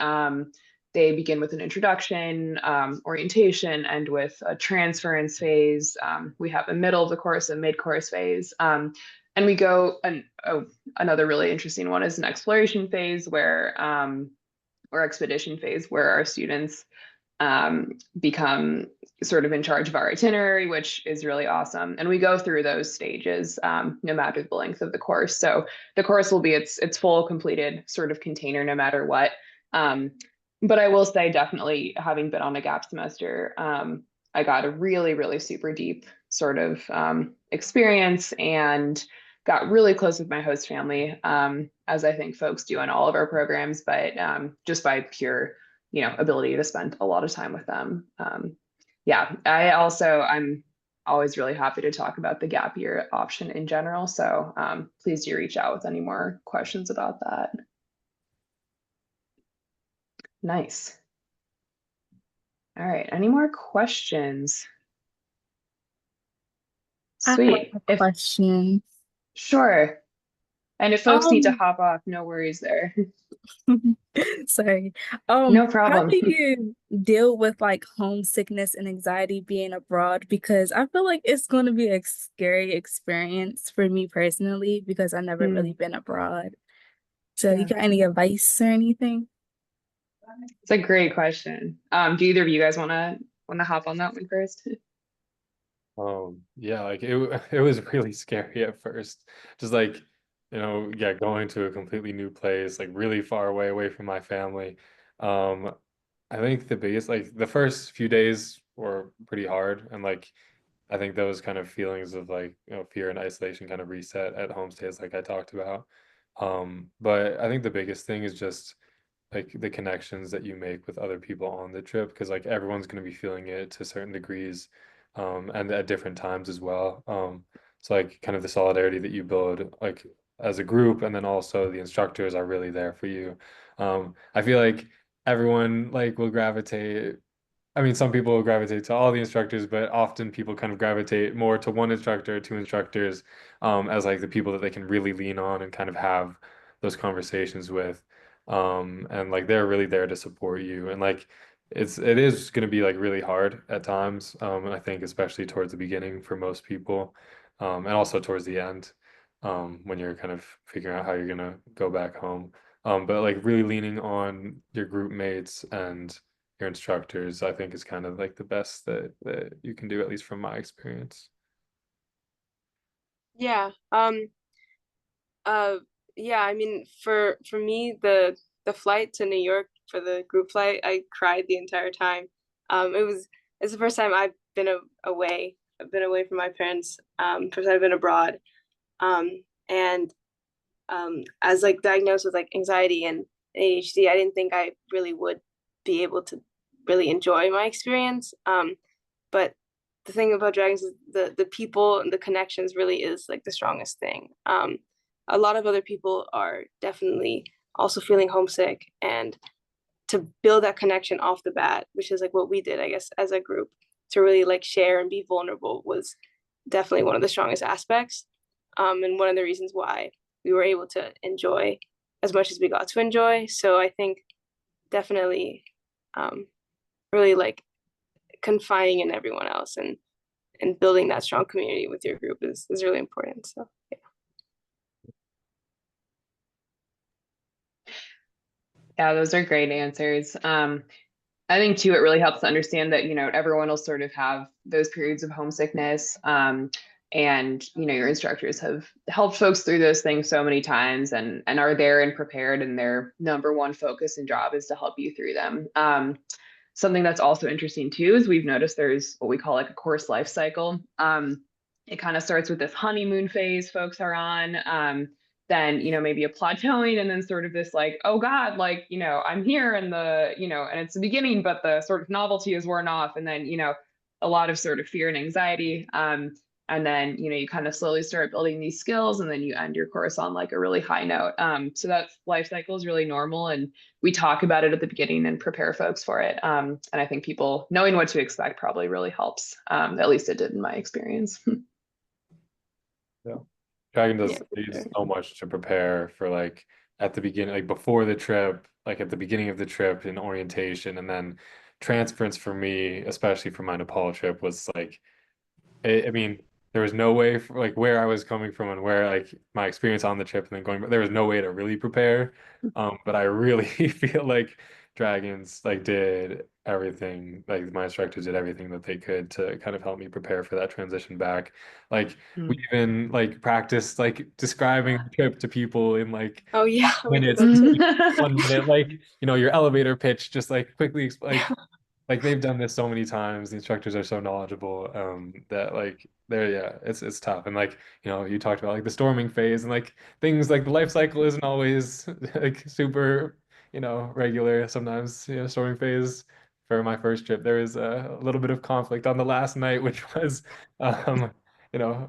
[SPEAKER 1] They begin with an introduction, orientation, and with a transference phase. We have a middle of the course, a mid-course phase. And we go, another really interesting one is an exploration phase or expedition phase where our students become sort of in charge of our itinerary, which is really awesome. And we go through those stages no matter the length of the course. So the course will be its full completed sort of container no matter what. But I will say definitely having been on a gap semester, I got a really, really super deep sort of experience and got really close with my host family, as I think folks do in all of our programs, but just by pure ability to spend a lot of time with them. Yeah, I'm always really happy to talk about the gap year option in general. So please do reach out with any more questions about that. Nice. All right, any more questions? Sweet.
[SPEAKER 6] I have a question.
[SPEAKER 1] Sure. And if folks need to hop off, no worries there.
[SPEAKER 6] Sorry.
[SPEAKER 1] No
[SPEAKER 6] How
[SPEAKER 1] problem.
[SPEAKER 6] do you deal with like homesickness and anxiety being abroad? Because I feel like it's going to be a scary experience for me personally because I've never really been abroad. So you got any advice or anything?
[SPEAKER 1] It's a great question. Do either of you guys want to hop on that one first?
[SPEAKER 3] Yeah, like it was really scary at first. Just like, going to a completely new place, like really far away from my family. I think the biggest, like the first few days were pretty hard, and like I think those kind of feelings of like, fear and isolation kind of reset at homestays like I talked about. But I think the biggest thing is just like the connections that you make with other people on the trip, because like everyone's going to be feeling it to certain degrees, and at different times as well. So like kind of the solidarity that you build like as a group, and then also the instructors are really there for you. I feel like everyone like will gravitate I mean, some people gravitate to all the instructors, but often people kind of gravitate more to one instructor, two instructors, as like the people that they can really lean on and kind of have those conversations with. And like they're really there to support you. And like it is going to be like really hard at times. And I think especially towards the beginning for most people, and also towards the end, when you're kind of figuring out how you're gonna go back home. But like really leaning on your group mates and your instructors, I think is kind of like the best that you can do, at least from my experience.
[SPEAKER 4] Yeah. Uh, yeah, I mean, for me, the flight to New York for the group flight, I cried the entire time. It's the first time I've been away. I've been away from my parents. First I've been abroad. And as like diagnosed with like anxiety and ADHD, I didn't think I really would be able to really enjoy my experience. But the thing about dragons is the people and the connections really is like the strongest thing. A lot of other people are definitely also feeling homesick, and to build that connection off the bat, which is like what we did, I guess, as a group, to really like share and be vulnerable was definitely one of the strongest aspects. And one of the reasons why we were able to enjoy as much as we got to enjoy. So I think definitely really like confiding in everyone else and building that strong community with your group is really important. So yeah.
[SPEAKER 1] Yeah, those are great answers. I think too, it really helps to understand that, everyone will sort of have those periods of homesickness. And, your instructors have helped folks through those things so many times and are there and prepared, and their number one focus and job is to help you through them. Something that's also interesting too is we've noticed there's what we call like a course life cycle. It kind of starts with this honeymoon phase folks are on. Then, maybe a plateauing, and then sort of this like, oh God, like, I'm here, and and it's the beginning, but the sort of novelty is worn off. And then, a lot of sort of fear and anxiety. And then, you kind of slowly start building these skills, and then you end your course on like a really high note. So that life cycle is really normal. And we talk about it at the beginning and prepare folks for it. And I think people knowing what to expect probably really helps. At least it did in my experience.
[SPEAKER 3] Yeah. Dragon
[SPEAKER 4] Yeah,
[SPEAKER 3] does needs so much to prepare for like at the beginning, like before the trip, like at the beginning of the trip in orientation, and then transference for me, especially for my Nepal trip, was like I mean, there was no way for like where I was coming from and where like my experience on the trip and then going, but there was no way to really prepare. But I really feel like Dragons like did everything, like my instructors did everything that they could to kind of help me prepare for that transition back. Like we even like practiced like describing the trip to people in like
[SPEAKER 4] oh yeah, we did
[SPEAKER 3] minutes,
[SPEAKER 4] that too.
[SPEAKER 3] 1 minute, like your elevator pitch, just like quickly like they've done this so many times. The instructors are so knowledgeable, that like they're yeah, it's tough. And like, you talked about like the storming phase and like things like the life cycle isn't always like super, regular. Sometimes, storming phase for my first trip, there was a little bit of conflict on the last night, which was an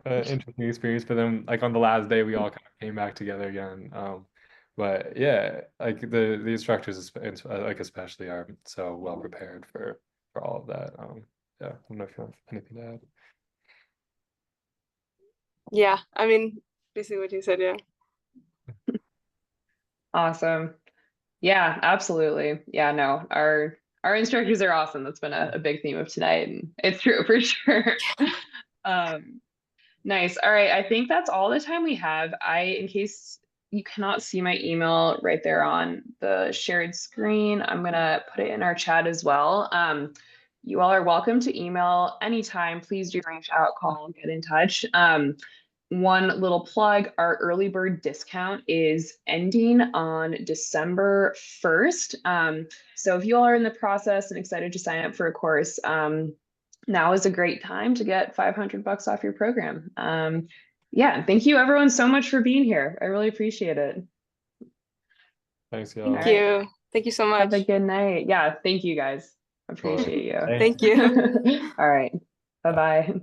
[SPEAKER 3] interesting experience. But then like on the last day, we all kind of came back together again. But yeah, like the instructors, like especially, are so well prepared for all of that. Yeah, I don't know if you have anything to add.
[SPEAKER 4] Yeah, I mean, basically what you said, yeah.
[SPEAKER 1] Awesome. Yeah, absolutely. Yeah, no, our instructors are awesome. That's been a big theme of tonight, and it's true for sure. Um, nice. All right, I think that's all the time we have. In case you cannot see my email right there on the shared screen, I'm gonna put it in our chat as well. You all are welcome to email anytime. Please do reach out, call, get in touch. One little plug, our early bird discount is ending on December 1st. So if you all are in the process and excited to sign up for a course, now is a great time to get $500 off your program. Yeah, thank you everyone so much for being here. I really appreciate it.
[SPEAKER 3] Thanks,
[SPEAKER 1] All
[SPEAKER 3] y'all.
[SPEAKER 4] Thank
[SPEAKER 1] right.
[SPEAKER 4] you. Thank you so much.
[SPEAKER 1] Have a good night. Yeah, thank you guys. Appreciate you.
[SPEAKER 4] Thank you.
[SPEAKER 1] All right. Bye-bye.